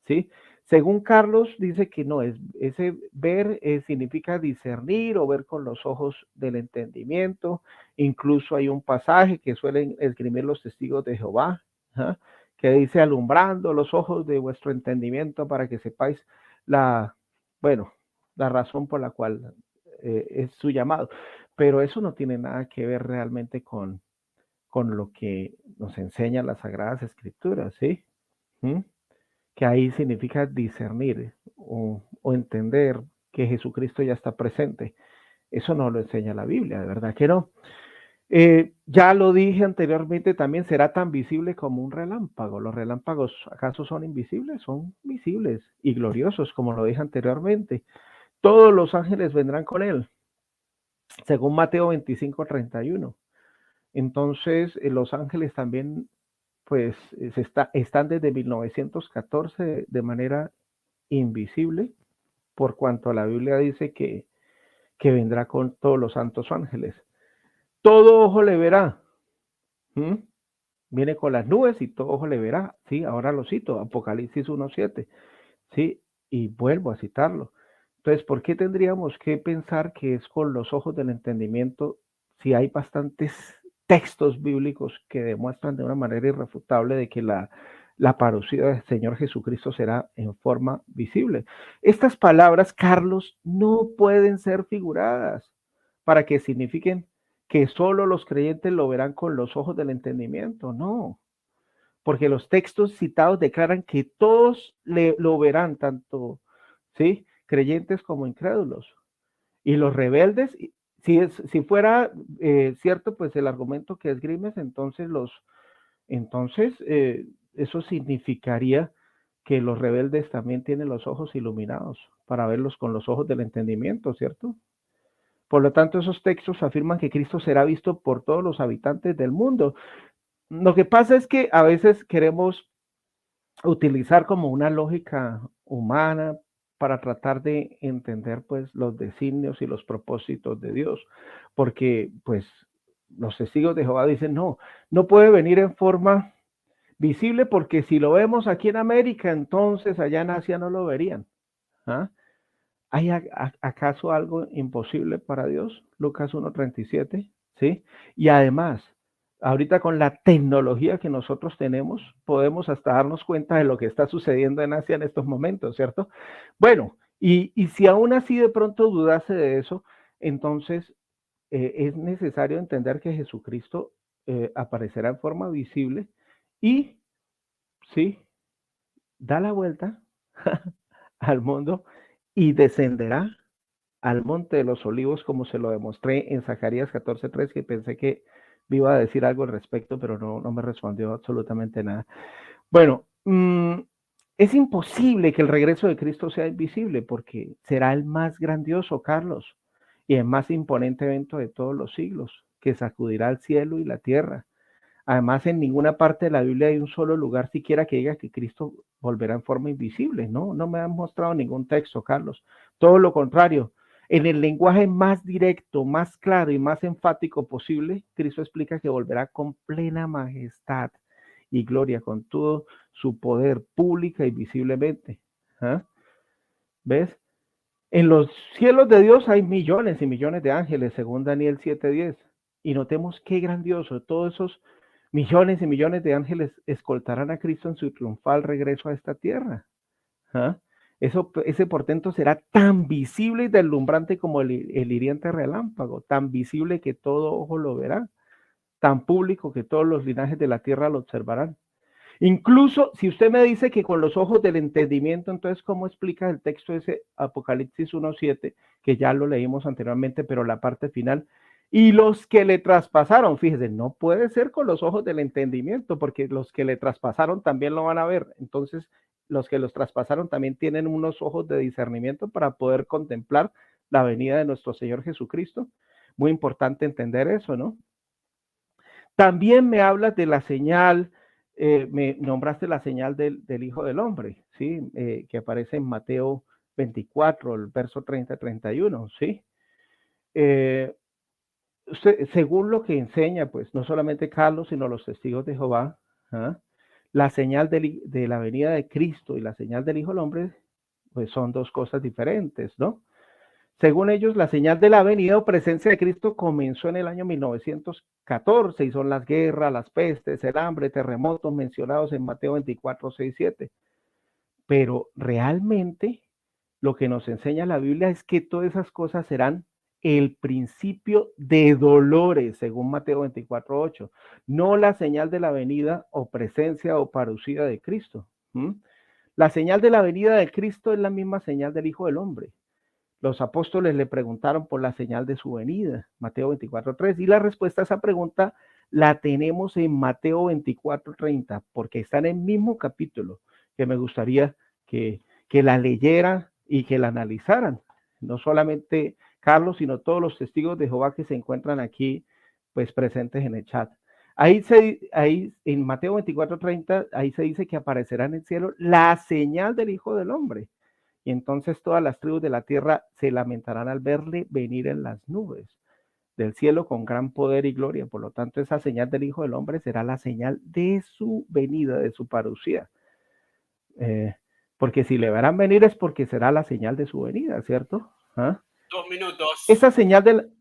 ¿sí? Según Carlos, dice que no, ese ver significa discernir o ver con los ojos del entendimiento. Incluso hay un pasaje que suelen escribir los testigos de Jehová, ¿ja? Que dice, alumbrando los ojos de vuestro entendimiento para que sepáis la razón por la cual es su llamado. Pero eso no tiene nada que ver realmente con lo que nos enseñan las Sagradas Escrituras, ¿sí? ¿Mm? Que ahí significa discernir o entender que Jesucristo ya está presente. Eso no lo enseña la Biblia, de verdad que no. Ya lo dije anteriormente, también será tan visible como un relámpago. ¿Los relámpagos acaso son invisibles? Son visibles y gloriosos, como lo dije anteriormente. Todos los ángeles vendrán con él, según Mateo 25:31. Entonces, los ángeles también pues están desde 1914 de manera invisible, por cuanto la Biblia dice que vendrá con todos los santos ángeles. Todo ojo le verá. ¿Mm? Viene con las nubes y todo ojo le verá. Sí, ahora lo cito, Apocalipsis 1:7. Sí, y vuelvo a citarlo. Entonces, ¿por qué tendríamos que pensar que es con los ojos del entendimiento si hay bastantes textos bíblicos que demuestran de una manera irrefutable de que la parucía del Señor Jesucristo será en forma visible? Estas palabras, Carlos, no pueden ser figuradas para que signifiquen que solo los creyentes lo verán con los ojos del entendimiento. No, porque los textos citados declaran que todos lo verán, tanto ¿sí? creyentes como incrédulos. Y los rebeldes, si fuera cierto, pues el argumento que esgrimes, entonces eso significaría que los rebeldes también tienen los ojos iluminados para verlos con los ojos del entendimiento, ¿cierto? Por lo tanto, esos textos afirman que Cristo será visto por todos los habitantes del mundo. Lo que pasa es que a veces queremos utilizar como una lógica humana para tratar de entender pues los designios y los propósitos de Dios, porque pues los testigos de Jehová dicen no puede venir en forma visible porque si lo vemos aquí en América, entonces allá en Asia no lo verían. ¿Ah? ¿Hay acaso algo imposible para Dios? Lucas 1:37, ¿sí? Y además, ahorita con la tecnología que nosotros tenemos, podemos hasta darnos cuenta de lo que está sucediendo en Asia en estos momentos, ¿cierto? Bueno, y si aún así de pronto dudase de eso, entonces es necesario entender que Jesucristo aparecerá en forma visible y, sí, da la vuelta al mundo y descenderá al monte de los olivos, como se lo demostré en Zacarías 14:3, que pensé que me iba a decir algo al respecto, pero no me respondió absolutamente nada. Bueno, es imposible que el regreso de Cristo sea invisible, porque será el más grandioso, Carlos, y el más imponente evento de todos los siglos, que sacudirá el cielo y la tierra. Además, en ninguna parte de la Biblia hay un solo lugar siquiera que diga que Cristo volverá en forma invisible. No me han mostrado ningún texto, Carlos. Todo lo contrario. En el lenguaje más directo, más claro y más enfático posible, Cristo explica que volverá con plena majestad y gloria, con todo su poder pública y visiblemente. ¿Ah? ¿Ves? En los cielos de Dios hay millones y millones de ángeles, según Daniel 7:10. Y notemos qué grandioso, todos esos millones y millones de ángeles escoltarán a Cristo en su triunfal regreso a esta tierra. ¿Ah? Ese portento será tan visible y deslumbrante como el hiriente relámpago, tan visible que todo ojo lo verá, tan público que todos los linajes de la tierra lo observarán. Incluso si usted me dice que con los ojos del entendimiento, entonces, ¿cómo explica el texto ese Apocalipsis 1:7, que ya lo leímos anteriormente, pero la parte final? Y los que le traspasaron, fíjese, no puede ser con los ojos del entendimiento, porque los que le traspasaron también lo van a ver. Entonces, los que los traspasaron también tienen unos ojos de discernimiento para poder contemplar la venida de nuestro Señor Jesucristo. Muy importante entender eso, ¿no? También me hablas de la señal, me nombraste la señal del Hijo del Hombre, ¿sí? Que aparece en Mateo 24, el verso 30-31, ¿sí? Según lo que enseña, pues, no solamente Carlos, sino los testigos de Jehová, ¿ah? La señal de la venida de Cristo y la señal del Hijo del Hombre, pues son dos cosas diferentes, ¿no? Según ellos, la señal de la venida o presencia de Cristo comenzó en el año 1914 y son las guerras, las pestes, el hambre, terremotos mencionados en Mateo 24, 6, 7. Pero realmente lo que nos enseña la Biblia es que todas esas cosas serán el principio de dolores, según Mateo 24, 8. No la señal de la venida o presencia o parucía de Cristo. La señal de la venida de Cristo es la misma señal del Hijo del Hombre. Los apóstoles le preguntaron por la señal de su venida, Mateo 24:3, y la respuesta a esa pregunta la tenemos en Mateo 24:30, porque está en el mismo capítulo, que me gustaría que la leyeran y que la analizaran. No solamente Carlos, sino todos los testigos de Jehová que se encuentran aquí, pues presentes en el chat. Ahí en Mateo 24:30, ahí se dice que aparecerá en el cielo la señal del Hijo del Hombre. Y entonces todas las tribus de la tierra se lamentarán al verle venir en las nubes del cielo con gran poder y gloria. Por lo tanto, esa señal del Hijo del Hombre será la señal de su venida, de su parucía. Porque si le verán venir es porque será la señal de su venida, ¿cierto? 2 minutos. Esa señal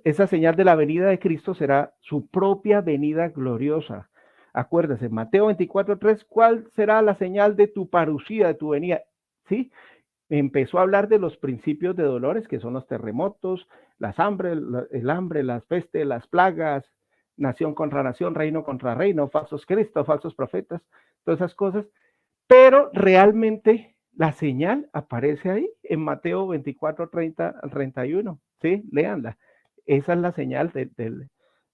esa señal de la venida de Cristo será su propia venida gloriosa. Acuérdese, Mateo 24:3, ¿cuál será la señal de tu parucía, de tu venida? ¿Sí? Empezó a hablar de los principios de dolores, que son los terremotos, el hambre, las pestes, las plagas, nación contra nación, reino contra reino, falsos cristos, falsos profetas, todas esas cosas. Pero realmente la señal aparece ahí en Mateo 24:30-31. ¿Sí? Léanla. Esa es la señal de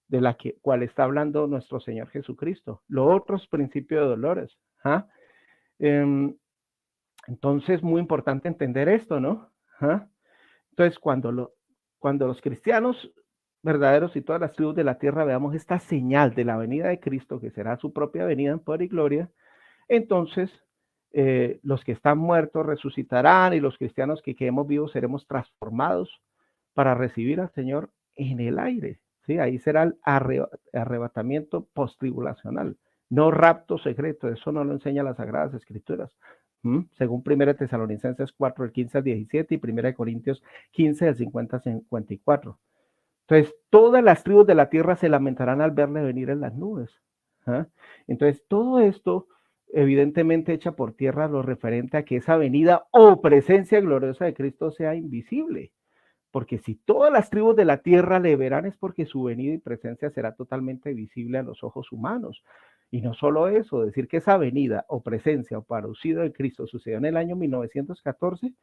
la cual está hablando nuestro Señor Jesucristo. Los otros principios de dolores. Entonces, muy importante entender esto, ¿no? Entonces, cuando los cristianos verdaderos y todas las tribus de la tierra veamos esta señal de la venida de Cristo, que será su propia venida en poder y gloria, entonces los que están muertos resucitarán y los cristianos que quedemos vivos seremos transformados para recibir al Señor en el aire. ¿Sí? Ahí será el arrebatamiento postribulacional, no rapto secreto. Eso no lo enseñan las Sagradas Escrituras. Según 1 Tesalonicenses 4, del 15 al 17 y 1 Corintios 15, del 50 al 54. Entonces, todas las tribus de la tierra se lamentarán al verle venir en las nubes. Entonces, todo esto evidentemente echa por tierra lo referente a que esa venida o presencia gloriosa de Cristo sea invisible. Porque si todas las tribus de la tierra le verán es porque su venida y presencia será totalmente visible a los ojos humanos. Y no solo eso, decir que esa venida o presencia o parucía de Cristo sucedió en el año 1914,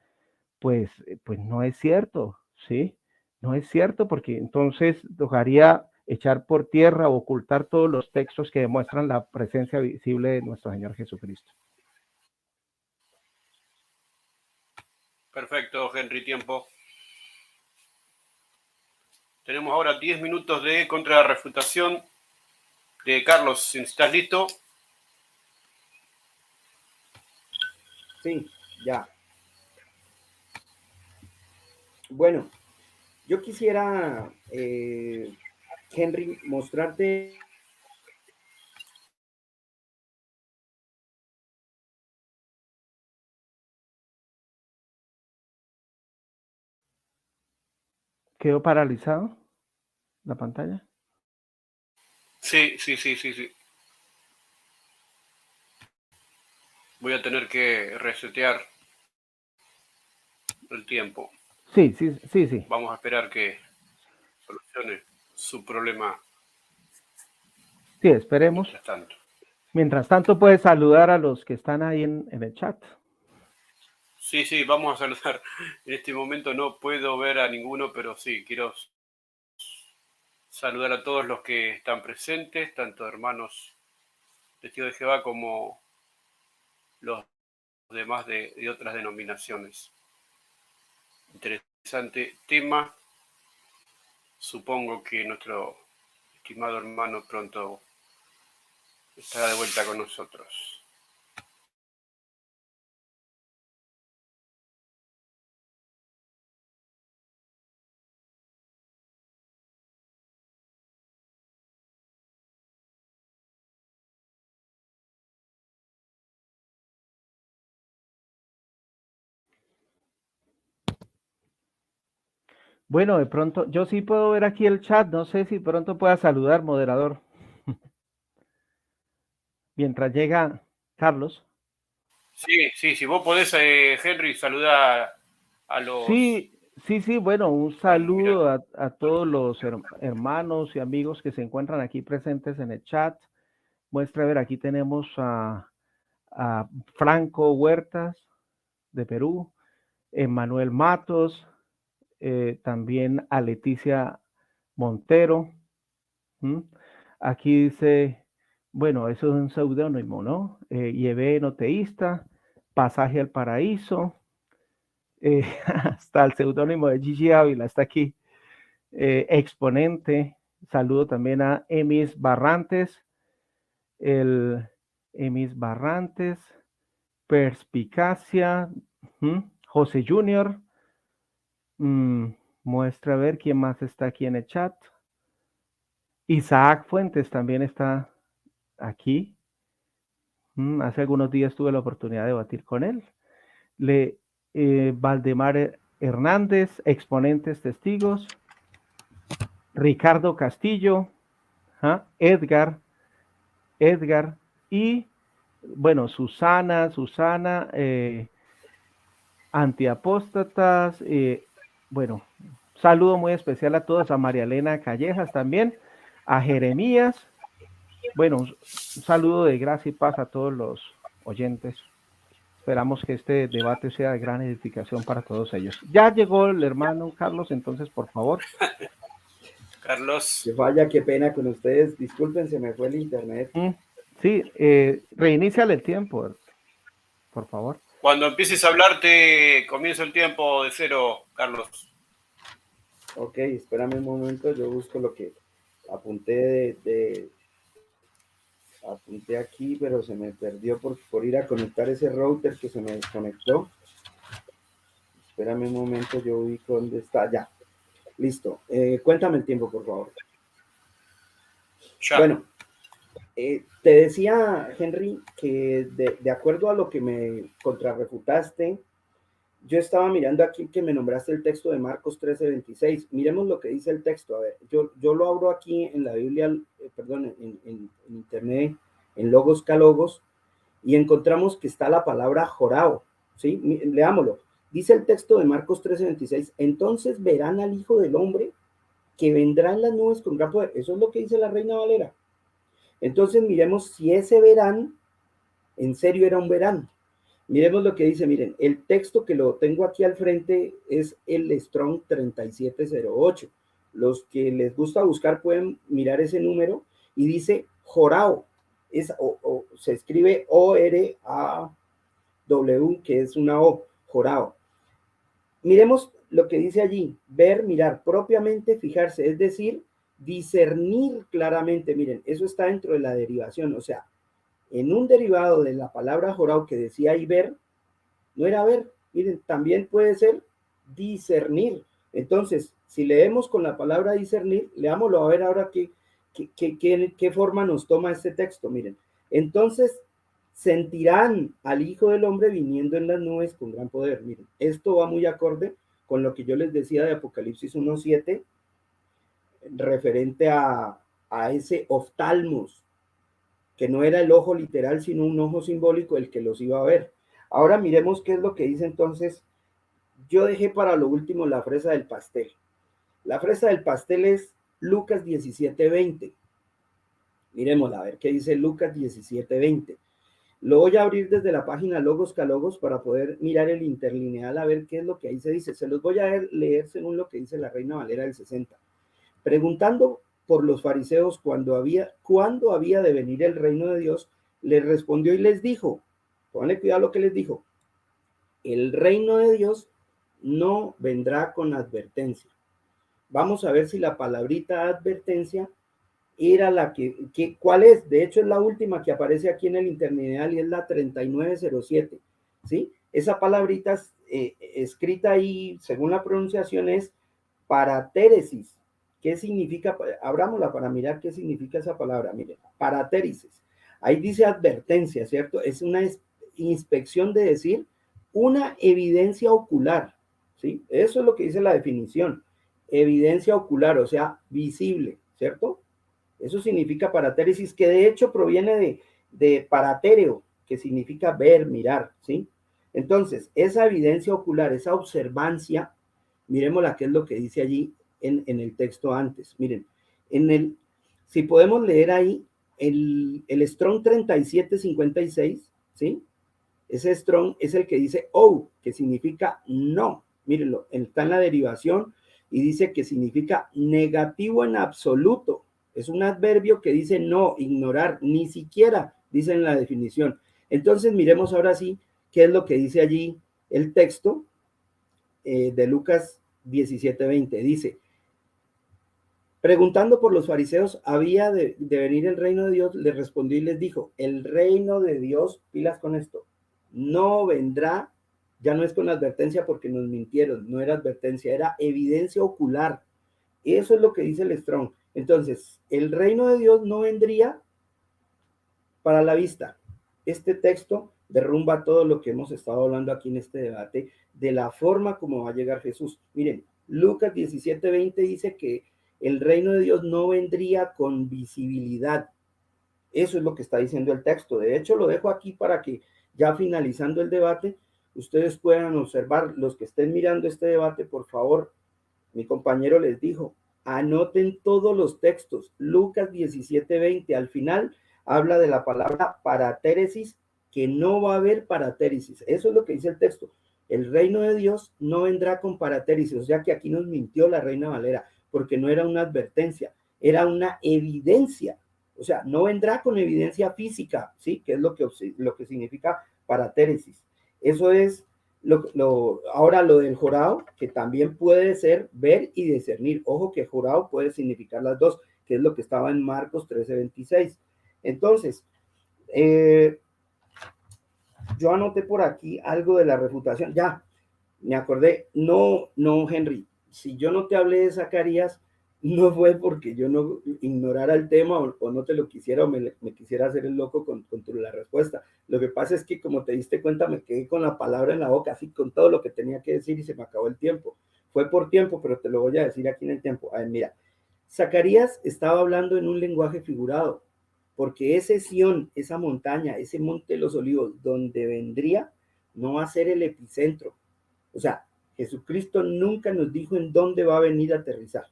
pues no es cierto, ¿sí? No es cierto porque entonces tocaría echar por tierra o ocultar todos los textos que demuestran la presencia visible de nuestro Señor Jesucristo. Perfecto, Henry, tiempo. Tenemos ahora 10 minutos de contrarrefutación de Carlos. Si estás listo. Sí, ya. Bueno, yo quisiera, Henry, mostrarte ¿Quedó paralizado la pantalla? Sí. Voy a tener que resetear el tiempo. Sí, sí, sí, sí. Vamos a esperar que solucione su problema Sí, esperemos. mientras tanto. Mientras tanto, puedes saludar a los que están ahí en el chat. Sí, sí, vamos a saludar. En este momento no puedo ver a ninguno, pero sí, quiero saludar a todos los que están presentes, tanto hermanos testigos de Jehová como los demás de otras denominaciones. Interesante tema. Supongo que nuestro estimado hermano pronto estará de vuelta con nosotros. Bueno, de pronto, yo sí puedo ver aquí el chat, no sé si pronto pueda saludar, moderador. Mientras llega Carlos. Sí, sí, si vos podés, Henry, saludar a los... Sí, sí, sí, bueno, un saludo a todos los hermanos y amigos que se encuentran aquí presentes en el chat. Muestra, a ver, aquí tenemos a Franco Huertas de Perú, Emmanuel Matos, también a Leticia Montero. Aquí dice, bueno, eso es un seudónimo, ¿no? Llevé noteísta, Pasaje al Paraíso, hasta el seudónimo de Gigi Ávila está aquí, Exponente. Saludo también a Emis Barrantes, Perspicacia, José Junior. Muestra a ver quién más está aquí en el chat. Isaac Fuentes también está aquí. Hace algunos días tuve la oportunidad de debatir con él. Valdemar Hernández, Exponentes Testigos. Ricardo Castillo, Edgar y, bueno, Susana, Antiapóstatas. Bueno, saludo muy especial a todos, a María Elena Callejas también, a Jeremías. Bueno, un saludo de gracia y paz a todos los oyentes. Esperamos que este debate sea de gran edificación para todos ellos. Ya llegó el hermano Carlos, entonces, por favor. Carlos. Que vaya, qué pena con ustedes. Disculpen, se me fue el internet. Sí, reiníciale el tiempo, por favor. Cuando empieces a hablar, te comienzo el tiempo de cero, Carlos. Ok, espérame un momento, yo busco lo que apunté apunté aquí, pero se me perdió por ir a conectar ese router que se me desconectó. Espérame un momento, yo ubico dónde está. Ya, listo. Cuéntame el tiempo, por favor. Ya. Bueno, te decía, Henry, que de acuerdo a lo que me contrarrefutaste, yo estaba mirando aquí que me nombraste el texto de Marcos 13:26. Miremos lo que dice el texto. A ver, yo lo abro aquí en la Biblia, perdón, en internet, en Logos Calogos, y encontramos que está la palabra jorao, ¿sí? Leámoslo. Dice el texto de Marcos 13:26, entonces verán al Hijo del Hombre que vendrá en las nubes con gran poder. Eso es lo que dice la Reina Valera. Entonces miremos si ese verán, en serio era un verán. Miremos lo que dice, miren, el texto que lo tengo aquí al frente es el Strong 3708. Los que les gusta buscar pueden mirar ese número y dice jorao. Se escribe O-R-A-W, que es una O, jorao. Miremos lo que dice allí, ver, mirar, propiamente fijarse, es decir, discernir claramente. Miren, eso está dentro de la derivación, o sea, en un derivado de la palabra jorao que decía ahí ver, no era ver, miren, también puede ser discernir. Entonces, si leemos con la palabra discernir, leámoslo a ver ahora qué forma nos toma este texto. Miren, entonces sentirán al Hijo del Hombre viniendo en las nubes con gran poder. Miren, esto va muy acorde con lo que yo les decía de Apocalipsis 1:7, referente a ese oftalmos, que no era el ojo literal, sino un ojo simbólico el que los iba a ver. Ahora miremos qué es lo que dice entonces yo dejé para lo último la fresa del pastel. La fresa del pastel es Lucas 17:20. Miremosla, a ver qué dice Lucas 17:20. Lo voy a abrir desde la página Logos Calogos para poder mirar el interlineal a ver qué es lo que ahí se dice. Se los voy a leer según lo que dice la Reina Valera del 60. Preguntando por los fariseos cuándo había de venir el reino de Dios, les respondió y les dijo, ponle cuidado lo que les dijo, el reino de Dios no vendrá con advertencia. Vamos a ver si la palabrita advertencia era la ¿cuál es? De hecho, es la última que aparece aquí en el interlineal y es la 3907, ¿sí? Esa palabrita escrita ahí, según la pronunciación, es paratéresis. ¿Qué significa? Abrámosla para mirar qué significa esa palabra. Miren, paratéresis. Ahí dice advertencia, ¿cierto? Es una inspección de decir una evidencia ocular, ¿sí? Eso es lo que dice la definición. Evidencia ocular, o sea, visible, ¿cierto? Eso significa paratéresis, que de hecho proviene de paratéreo, que significa ver, mirar, ¿sí? Entonces, esa evidencia ocular, esa observancia, miremos la que es lo que dice allí en el texto antes. Miren, si podemos leer ahí, el Strong 3756, ¿sí? Ese Strong es el que dice oh, que significa no. Mírenlo, está en la derivación y dice que significa negativo en absoluto. Es un adverbio que dice no, ignorar, ni siquiera, dice en la definición. Entonces, miremos ahora sí qué es lo que dice allí el texto de Lucas 17:20. Dice, preguntando por los fariseos, ¿había de venir el reino de Dios? Les respondió y les dijo, el reino de Dios, pilas con esto, no vendrá, ya no es con advertencia porque nos mintieron, no era advertencia, era evidencia ocular. Eso es lo que dice el Strong. Entonces, el reino de Dios no vendría para la vista. Este texto derrumba todo lo que hemos estado hablando aquí en este debate de la forma como va a llegar Jesús. Miren, Lucas 17:20 dice que el reino de Dios no vendría con visibilidad. Eso es lo que está diciendo el texto. De hecho, lo dejo aquí para que ya finalizando el debate, ustedes puedan observar, los que estén mirando este debate, por favor, mi compañero les dijo, anoten todos los textos. Lucas 17:20, al final habla de la palabra paratéresis, que no va a haber paratéresis. Eso es lo que dice el texto. El reino de Dios no vendrá con paratéresis, o sea que aquí nos mintió la Reina Valera, porque no era una advertencia, era una evidencia. O sea, no vendrá con evidencia física, ¿sí? Que es lo que significa paratéresis. Eso es ahora lo del jorado, que también puede ser ver y discernir. Ojo que jorado puede significar las dos, que es lo que estaba en Marcos 13:26. Entonces, yo anoté por aquí algo de la refutación. Ya, me acordé. No, Henry, si yo no te hablé de Zacarías, no fue porque yo no ignorara el tema o no te lo quisiera o me quisiera hacer el loco con la respuesta. Lo que pasa es que, como te diste cuenta, me quedé con la palabra en la boca, así con todo lo que tenía que decir y se me acabó el tiempo. Fue por tiempo, pero te lo voy a decir aquí en el tiempo. A ver, mira, Zacarías estaba hablando en un lenguaje figurado, porque ese Sión, esa montaña, ese monte de los olivos, donde vendría, no va a ser el epicentro. O sea, Jesucristo nunca nos dijo en dónde va a venir a aterrizar.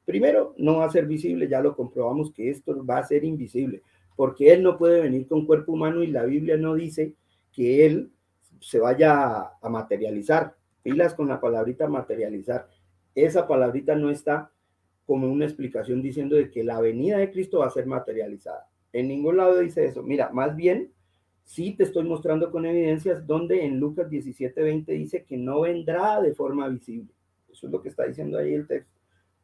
Primero, no va a ser visible, ya lo comprobamos que esto va a ser invisible, porque Él no puede venir con cuerpo humano y la Biblia no dice que Él se vaya a materializar. Pilas con la palabrita materializar. Esa palabrita no está como una explicación diciendo de que la venida de Cristo va a ser materializada. En ningún lado dice eso. Mira, más bien, sí te estoy mostrando con evidencias donde en Lucas 17:20 dice que no vendrá de forma visible. Eso es lo que está diciendo ahí el texto.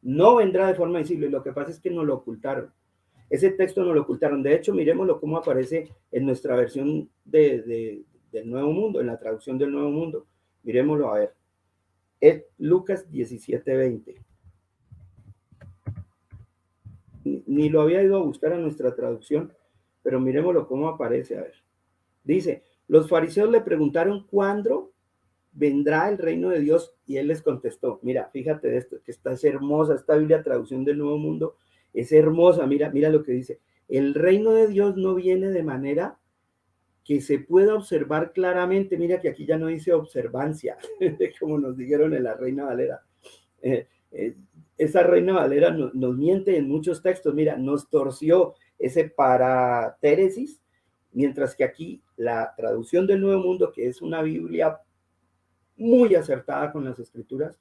No vendrá de forma visible. Lo que pasa es que nos lo ocultaron. Ese texto nos lo ocultaron. De hecho, miremoslo cómo aparece en nuestra versión del Nuevo Mundo, en la traducción del Nuevo Mundo. Miremoslo a ver. Es Lucas 17:20. Ni lo había ido a buscar a nuestra traducción, pero miremoslo cómo aparece. A ver. Dice, los fariseos le preguntaron cuándo vendrá el reino de Dios y él les contestó, mira, fíjate de esto, que esta es hermosa, esta Biblia traducción del Nuevo Mundo es hermosa, mira lo que dice, el reino de Dios no viene de manera que se pueda observar claramente. Mira que aquí ya no dice observancia, como nos dijeron en la Reina Valera. Esa Reina Valera nos miente en muchos textos. Mira, nos torció ese paratéresis, mientras que aquí la traducción del Nuevo Mundo, que es una Biblia muy acertada con las escrituras,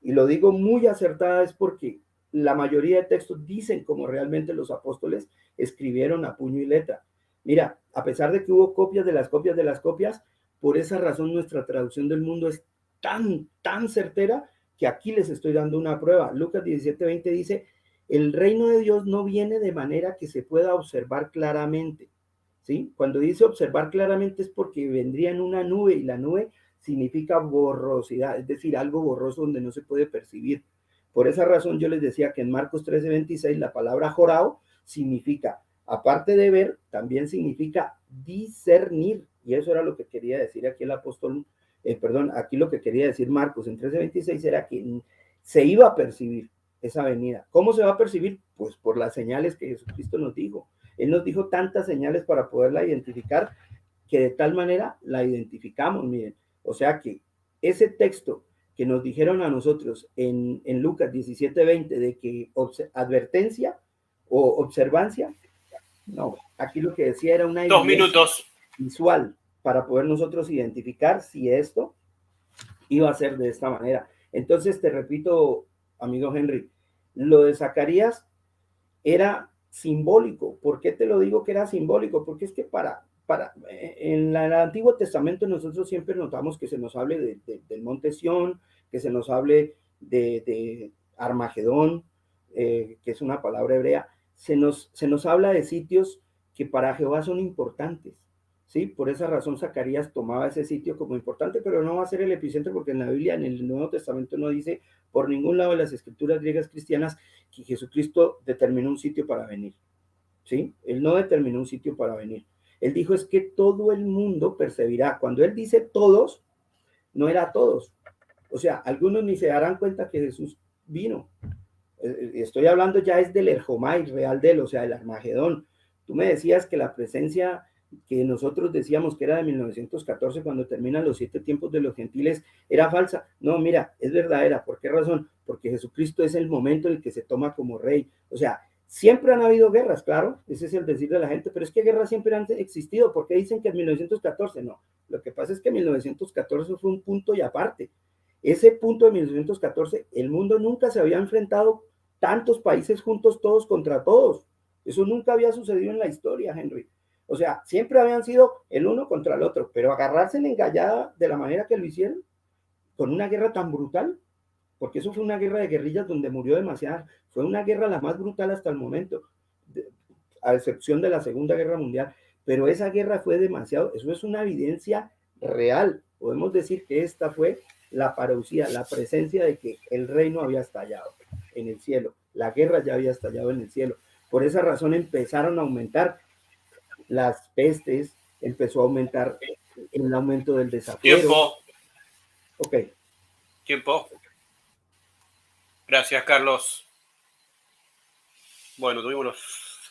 y lo digo muy acertada es porque la mayoría de textos dicen como realmente los apóstoles escribieron a puño y letra. Mira, a pesar de que hubo copias de las copias de las copias, por esa razón nuestra traducción del mundo es tan certera que aquí les estoy dando una prueba. Lucas 17:20 dice, el reino de Dios no viene de manera que se pueda observar claramente, ¿sí? Cuando dice observar claramente es porque vendría en una nube, y la nube significa borrosidad, es decir, algo borroso donde no se puede percibir. Por esa razón yo les decía que en Marcos 13:26 la palabra jorao significa, aparte de ver, también significa discernir, y eso era lo que quería decir aquí el apóstol, aquí lo que quería decir Marcos en 13:26 era que se iba a percibir esa venida. ¿Cómo se va a percibir? Pues por las señales que Jesucristo nos dijo. Él nos dijo tantas señales para poderla identificar que de tal manera la identificamos, miren. O sea que ese texto que nos dijeron a nosotros en Lucas 17:20 de que advertencia o observancia, no, aquí lo que decía era una 2 minutos visual para poder nosotros identificar si esto iba a ser de esta manera. Entonces te repito, amigo Henry, lo de Zacarías era simbólico. ¿Por qué te lo digo que era simbólico? Porque es que en el Antiguo Testamento nosotros siempre notamos que se nos hable del monte Sión, que se nos hable de Armagedón, que es una palabra hebrea. Se nos habla de sitios que para Jehová son importantes, ¿sí? Por esa razón Zacarías tomaba ese sitio como importante, pero no va a ser el epicentro porque en la Biblia, en el Nuevo Testamento no dice por ningún lado de las escrituras griegas cristianas que Jesucristo determinó un sitio para venir, ¿sí? Él no determinó un sitio para venir. Él dijo es que todo el mundo percibirá. Cuando él dice todos, no era todos. O sea, algunos ni se darán cuenta que Jesús vino. Estoy hablando ya es del Erjomai real de él, o sea, del Armagedón. Tú me decías que la presencia que nosotros decíamos que era de 1914 cuando terminan los 7 tiempos de los gentiles era falsa. No, mira, es verdadera. ¿Por qué razón? Porque Jesucristo es el momento en el que se toma como rey. O sea, siempre han habido guerras, claro, ese es el decir de la gente, pero es que guerras siempre han existido. ¿Por qué dicen que en 1914? No, lo que pasa es que 1914 fue un punto y aparte. Ese punto de 1914, el mundo nunca se había enfrentado tantos países juntos, todos contra todos. Eso nunca había sucedido en la historia, Henry. O sea, siempre habían sido el uno contra el otro, pero agarrarse en engallada de la manera que lo hicieron, con una guerra tan brutal, porque eso fue una guerra de guerrillas donde murió demasiada, fue una guerra la más brutal hasta el momento, a excepción de la Segunda Guerra Mundial, pero esa guerra fue demasiado, eso es una evidencia real. Podemos decir que esta fue la parousia, la presencia de que el reino había estallado en el cielo, la guerra ya había estallado en el cielo. Por esa razón empezaron a aumentar las pestes, empezó a aumentar el aumento del desafuero. Tiempo. Ok. Tiempo. Gracias, Carlos. Bueno,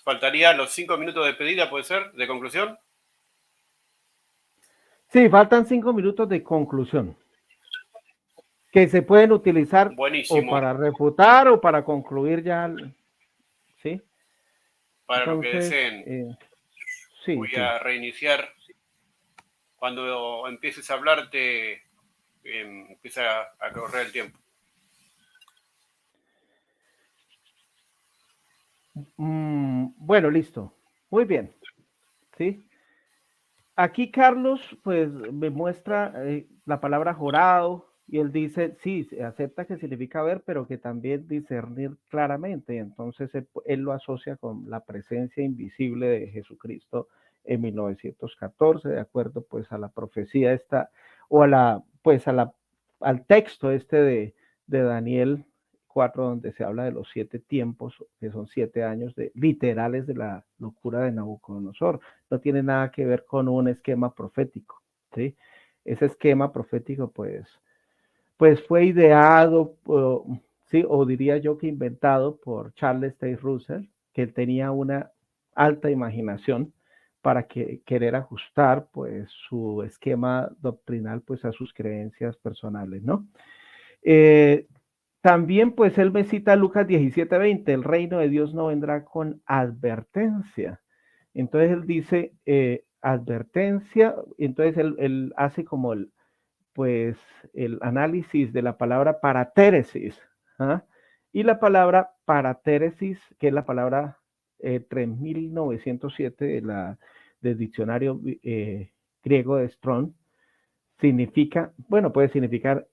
faltarían los 5 minutos de despedida, ¿puede ser? ¿De conclusión? Sí, faltan 5 minutos de conclusión que se pueden utilizar Buenísimo. o para refutar o para concluir ya, ¿sí? Para entonces, lo que deseen. Sí, voy a reiniciar. Cuando empieces a hablar, empieza a correr el tiempo. Bueno, listo. Muy bien. ¿Sí? Aquí Carlos, pues, me muestra la palabra jorado y él dice, sí, acepta que significa ver, pero que también discernir claramente. Entonces, él lo asocia con la presencia invisible de Jesucristo en 1914, de acuerdo, pues, a la profecía esta, o al texto de Daniel 4, donde se habla de los 7 tiempos, que son 7 años literales de la locura de Nabucodonosor. No tiene nada que ver con un esquema profético, ¿sí? Ese esquema profético, pues fue ideado, ¿sí? O diría yo que inventado por Charles Taze Russell, que él tenía una alta imaginación, para querer ajustar pues su esquema doctrinal pues a sus creencias personales, ¿no? También pues él me cita Lucas 17:20, el reino de Dios no vendrá con advertencia. Entonces él dice advertencia, entonces él hace como el análisis de la palabra paratéresis, ¿ah? Y la palabra paratéresis, que es la palabra 3907 del diccionario griego de Strong, significa, bueno, puede significar,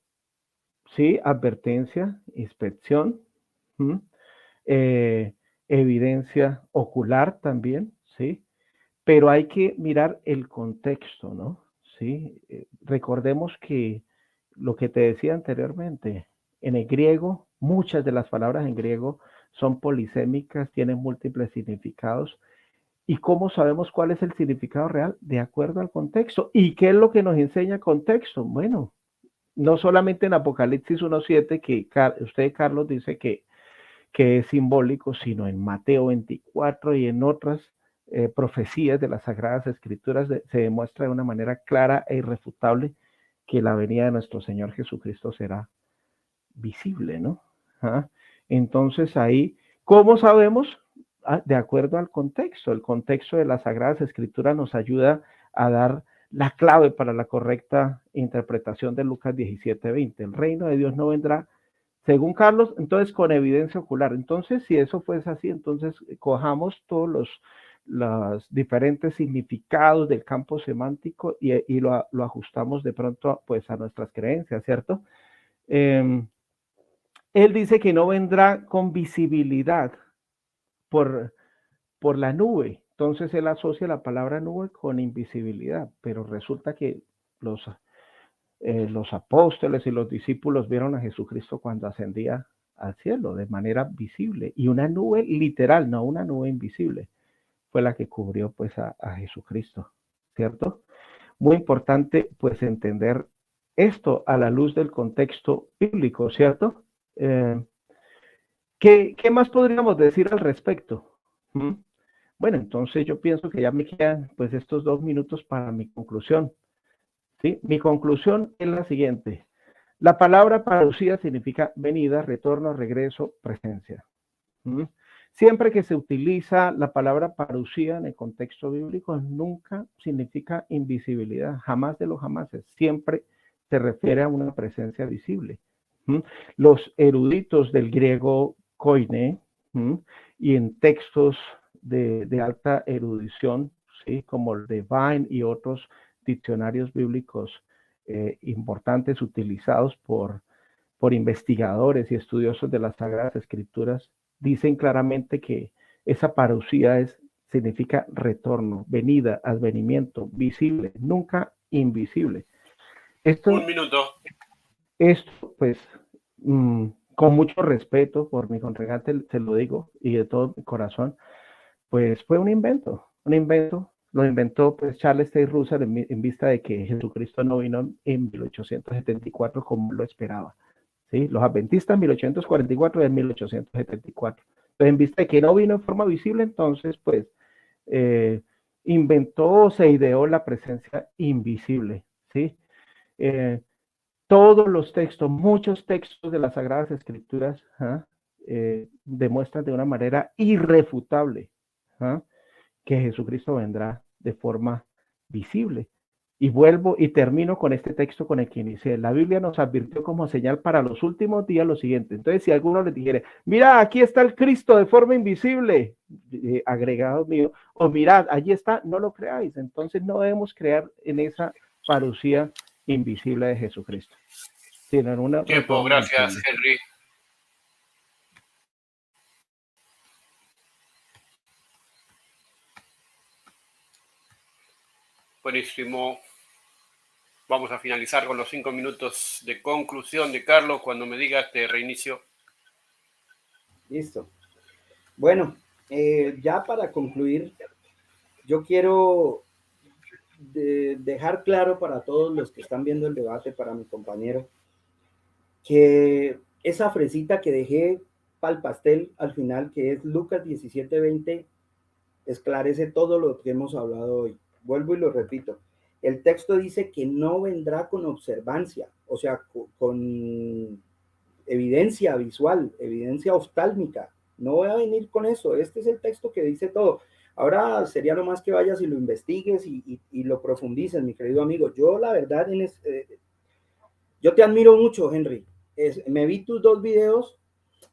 sí, advertencia, inspección, evidencia ocular también, ¿sí? Pero hay que mirar el contexto, ¿no? Sí, recordemos que lo que te decía anteriormente, en el griego, muchas de las palabras en griego son polisémicas, tienen múltiples significados. ¿Y cómo sabemos cuál es el significado real? De acuerdo al contexto. ¿Y qué es lo que nos enseña el contexto? Bueno, no solamente en Apocalipsis 1:7, que usted, Carlos, dice que es simbólico, sino en Mateo 24 y en otras profecías de las Sagradas Escrituras se demuestra de una manera clara e irrefutable que la venida de nuestro Señor Jesucristo será visible, ¿no? ¿Ah? Entonces ahí, ¿cómo sabemos? De acuerdo al contexto. El contexto de las Sagradas Escrituras nos ayuda a dar la clave para la correcta interpretación de Lucas 17:20. El reino de Dios no vendrá, según Carlos, entonces con evidencia ocular. Entonces, si eso fuese así, entonces cojamos todos los diferentes significados del campo semántico y lo ajustamos de pronto pues a nuestras creencias, ¿cierto? Él dice que no vendrá con visibilidad por la nube. Entonces él asocia la palabra nube con invisibilidad, pero resulta que los apóstoles y los discípulos vieron a Jesucristo cuando ascendía al cielo de manera visible, y una nube literal, no una nube invisible, fue la que cubrió pues a Jesucristo, ¿cierto? Muy importante pues entender esto a la luz del contexto bíblico, ¿cierto? ¿Qué más podríamos decir al respecto? Bueno, entonces yo pienso que ya me quedan pues estos 2 minutos para mi conclusión. ¿Sí? Mi conclusión es la siguiente. La palabra parucía significa venida, retorno, regreso, presencia. Siempre que se utiliza la palabra parucía en el contexto bíblico, nunca significa invisibilidad, jamás de los jamases. Siempre se refiere a una presencia visible. Los eruditos del griego koine y en textos de alta erudición, ¿sí? Como el de Vine y otros diccionarios bíblicos importantes utilizados por investigadores y estudiosos de las Sagradas Escrituras, dicen claramente que esa parucía significa retorno, venida, advenimiento, visible, nunca invisible. Un minuto. Esto pues, con mucho respeto por mi congregante, se lo digo, y de todo mi corazón, pues fue un invento, lo inventó pues Charles Taze Russell en vista de que Jesucristo no vino en 1874 como lo esperaba, ¿sí? Los adventistas en 1844 y en 1874. Entonces, en vista de que no vino en forma visible, entonces pues inventó, se ideó la presencia invisible, ¿sí? Todos los textos, muchos textos de las Sagradas Escrituras demuestran de una manera irrefutable que Jesucristo vendrá de forma visible. Y vuelvo y termino con este texto con el que inicié. La Biblia nos advirtió como señal para los últimos días lo siguiente. Entonces, si alguno les dijera, mira, aquí está el Cristo de forma invisible, agregado mío, o mirad, allí está, no lo creáis. Entonces, no debemos creer en esa parucía invisible de Jesucristo, sino en una Tiempo, gracias, visible. Henry. Buenísimo. Vamos a finalizar con los 5 minutos de conclusión de Carlos cuando me diga este reinicio. Listo. Bueno, ya para concluir, yo quiero dejar claro para todos los que están viendo el debate, para mi compañero, que esa fresita que dejé para el pastel al final, que es Lucas 17:20, esclarece todo lo que hemos hablado hoy. Vuelvo y lo repito. El texto dice que no vendrá con observancia, o sea, con evidencia visual, evidencia oftálmica. No voy a venir con eso. Este es el texto que dice todo. Ahora sería lo más que vayas y lo investigues y lo profundices, mi querido amigo. Yo, la verdad, yo te admiro mucho, Henry. Me vi tus dos videos,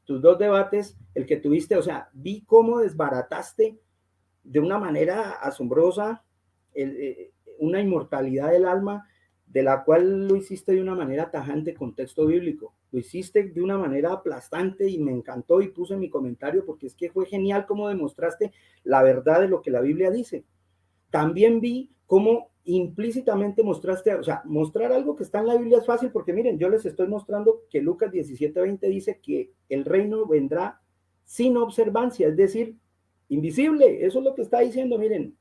tus dos debates, el que tuviste, o sea, vi cómo desbarataste de una manera asombrosa una inmortalidad del alma, de la cual lo hiciste de una manera tajante con texto bíblico. Lo hiciste de una manera aplastante y me encantó y puse mi comentario porque es que fue genial cómo demostraste la verdad de lo que la Biblia dice. También vi cómo implícitamente mostraste, o sea, mostrar algo que está en la Biblia es fácil porque miren, yo les estoy mostrando que Lucas 17:20 dice que el reino vendrá sin observancia, es decir, invisible. Eso es lo que está diciendo, miren.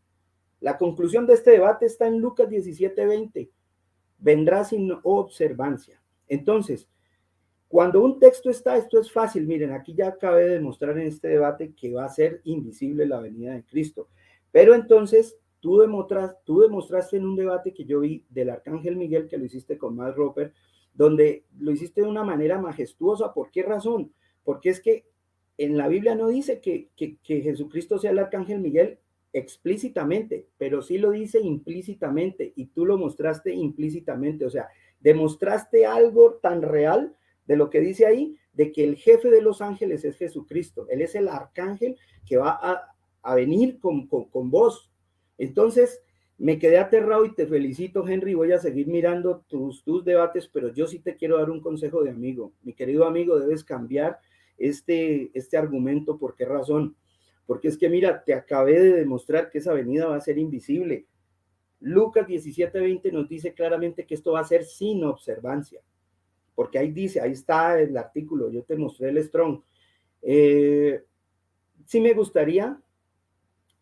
La conclusión de este debate está en Lucas 17:20. Vendrá sin observancia. Entonces, cuando un texto está, esto es fácil. Miren, aquí ya acabé de demostrar en este debate que va a ser invisible la venida de Cristo. Pero entonces, tú demostraste en un debate que yo vi del Arcángel Miguel, que lo hiciste con Matt Roper, donde lo hiciste de una manera majestuosa. ¿Por qué razón? Porque es que en la Biblia no dice que Jesucristo sea el Arcángel Miguel explícitamente, pero sí lo dice implícitamente y tú lo mostraste implícitamente, o sea, demostraste algo tan real de lo que dice ahí, de que el jefe de los ángeles es Jesucristo, él es el arcángel que va a venir con vos. Entonces, me quedé aterrado y te felicito, Henry, voy a seguir mirando tus debates, pero yo sí te quiero dar un consejo de amigo. Mi querido amigo, debes cambiar este argumento. ¿Por qué razón? Porque es que mira, te acabé de demostrar que esa venida va a ser invisible. Lucas 17:20 nos dice claramente que esto va a ser sin observancia, porque ahí dice, ahí está el artículo, yo te mostré el Strong. Sí me gustaría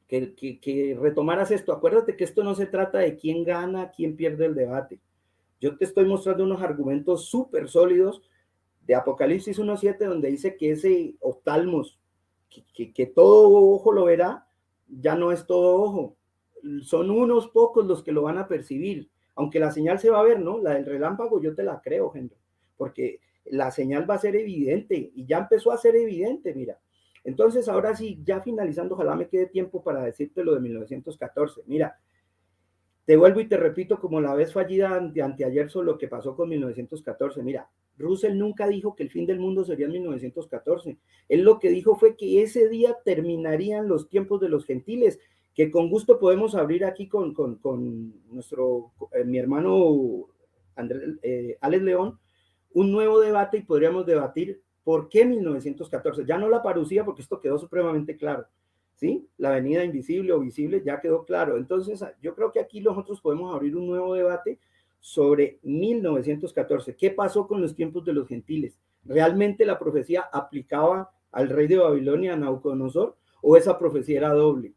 que retomaras esto. Acuérdate que esto no se trata de quién gana, quién pierde el debate. Yo te estoy mostrando unos argumentos súper sólidos de Apocalipsis 1:7, donde dice que ese oftalmos, que todo ojo lo verá, ya no es todo ojo. Son unos pocos los que lo van a percibir. Aunque la señal se va a ver, ¿no? La del relámpago yo te la creo, Henry, porque la señal va a ser evidente y ya empezó a ser evidente, mira. Entonces, ahora sí, ya finalizando, ojalá me quede tiempo para decirte lo de 1914. Mira, te vuelvo y te repito como la vez fallida de anteayer sobre lo que pasó con 1914. Mira, Russell nunca dijo que el fin del mundo sería en 1914. Él lo que dijo fue que ese día terminarían los tiempos de los gentiles, que con gusto podemos abrir aquí con nuestro, mi hermano Alex León, un nuevo debate y podríamos debatir por qué 1914. Ya no la parucía, porque esto quedó supremamente claro. ¿Sí? La venida invisible o visible ya quedó claro. Entonces, yo creo que aquí nosotros podemos abrir un nuevo debate sobre 1914. ¿Qué pasó con los tiempos de los gentiles? ¿Realmente la profecía aplicaba al rey de Babilonia, a Nabucodonosor, o esa profecía era doble?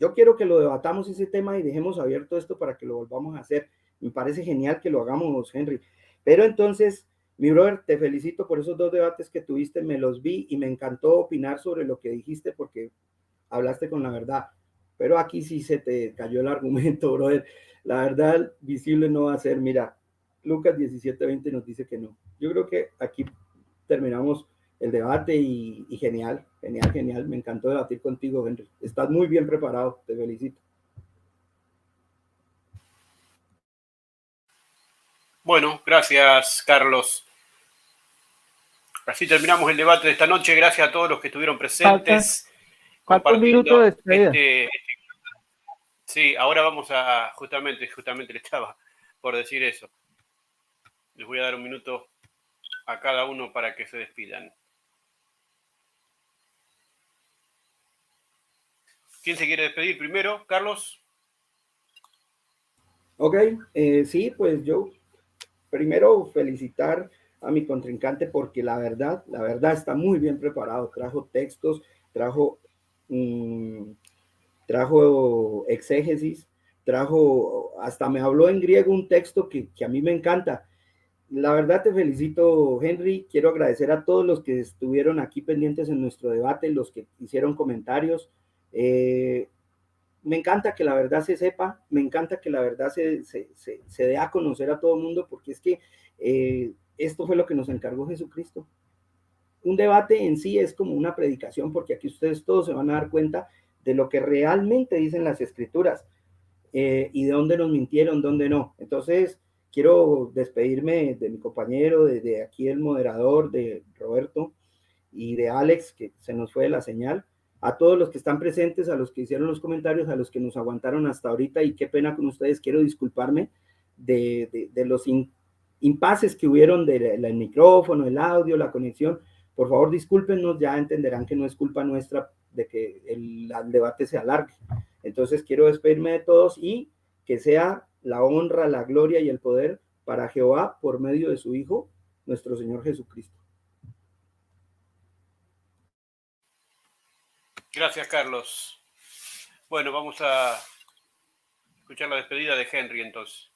Yo quiero que lo debatamos ese tema y dejemos abierto esto para que lo volvamos a hacer. Me parece genial que lo hagamos, Henry. Pero entonces, mi brother, te felicito por esos dos debates que tuviste, me los vi y me encantó opinar sobre lo que dijiste porque hablaste con la verdad, pero aquí sí se te cayó el argumento, brother. La verdad visible no va a ser. Mira, Lucas 17:20 nos dice que no. Yo creo que aquí terminamos el debate y genial, genial, genial. Me encantó debatir contigo, Henry. Estás muy bien preparado, te felicito. Bueno, gracias, Carlos. Así terminamos el debate de esta noche. Gracias a todos los que estuvieron presentes. Falta un minuto de despedida. Sí, ahora vamos a, justamente le estaba por decir eso. Les voy a dar un minuto a cada uno para que se despidan. ¿Quién se quiere despedir primero? ¿Carlos? Ok, sí, pues yo primero felicitar a mi contrincante porque la verdad está muy bien preparado. Trajo textos, trajo exégesis, hasta me habló en griego un texto que a mí me encanta. La verdad te felicito, Henry. Quiero agradecer a todos los que estuvieron aquí pendientes en nuestro debate, los que hicieron comentarios. me encanta que la verdad se sepa, me encanta que la verdad se dé a conocer a todo el mundo, porque es que esto fue lo que nos encargó Jesucristo. Un debate en sí es como una predicación, porque aquí ustedes todos se van a dar cuenta de lo que realmente dicen las escrituras y de dónde nos mintieron, dónde no. Entonces, quiero despedirme de mi compañero, de aquí el moderador, de Roberto y de Alex, que se nos fue la señal. A todos los que están presentes, a los que hicieron los comentarios, a los que nos aguantaron hasta ahorita, y qué pena con ustedes, quiero disculparme de los impases que hubieron del micrófono, el audio, la conexión. Por favor, discúlpenos, ya entenderán que no es culpa nuestra de que el debate se alargue. Entonces, quiero despedirme de todos y que sea la honra, la gloria y el poder para Jehová por medio de su Hijo, nuestro Señor Jesucristo. Gracias, Carlos. Bueno, vamos a escuchar la despedida de Henry entonces.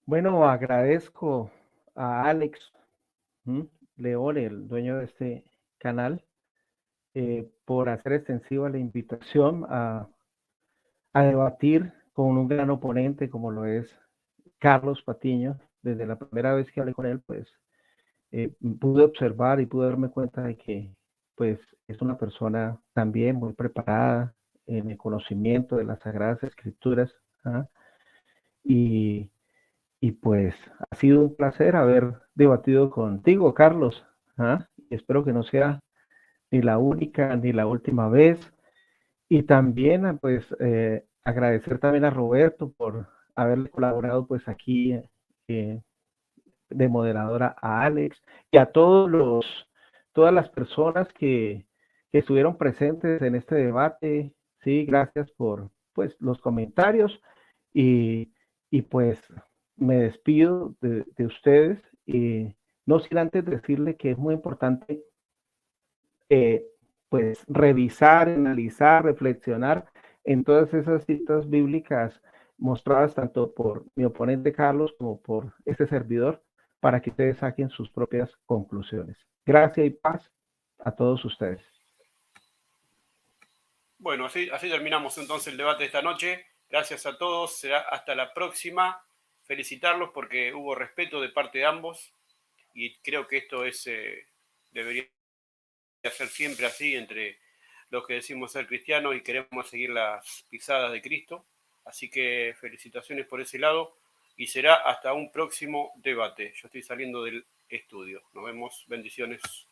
Bueno, agradezco a Alex León, el dueño de este canal, por hacer extensiva la invitación a debatir con un gran oponente como lo es Carlos Patiño. Desde la primera vez que hablé con él, pues pude observar y pude darme cuenta de que pues es una persona también muy preparada en el conocimiento de las Sagradas Escrituras. Y pues ha sido un placer haber debatido contigo, Carlos. Y espero que no sea ni la única ni la última vez. Y también pues agradecer también a Roberto por haberle colaborado pues aquí de moderadora a Alex y a todas las personas que estuvieron presentes en este debate. Sí, gracias por pues los comentarios y pues me despido de ustedes y no sin antes decirle que es muy importante pues revisar, analizar, reflexionar en todas esas citas bíblicas mostradas tanto por mi oponente Carlos como por este servidor, para que ustedes saquen sus propias conclusiones. Gracias y paz a todos ustedes. Bueno, así terminamos entonces el debate de esta noche. Gracias a todos. Será hasta la próxima. Felicitarlos porque hubo respeto de parte de ambos y creo que esto debería ser siempre así entre los que decimos ser cristianos y queremos seguir las pisadas de Cristo. Así que felicitaciones por ese lado y será hasta un próximo debate. Yo estoy saliendo del estudio. Nos vemos. Bendiciones.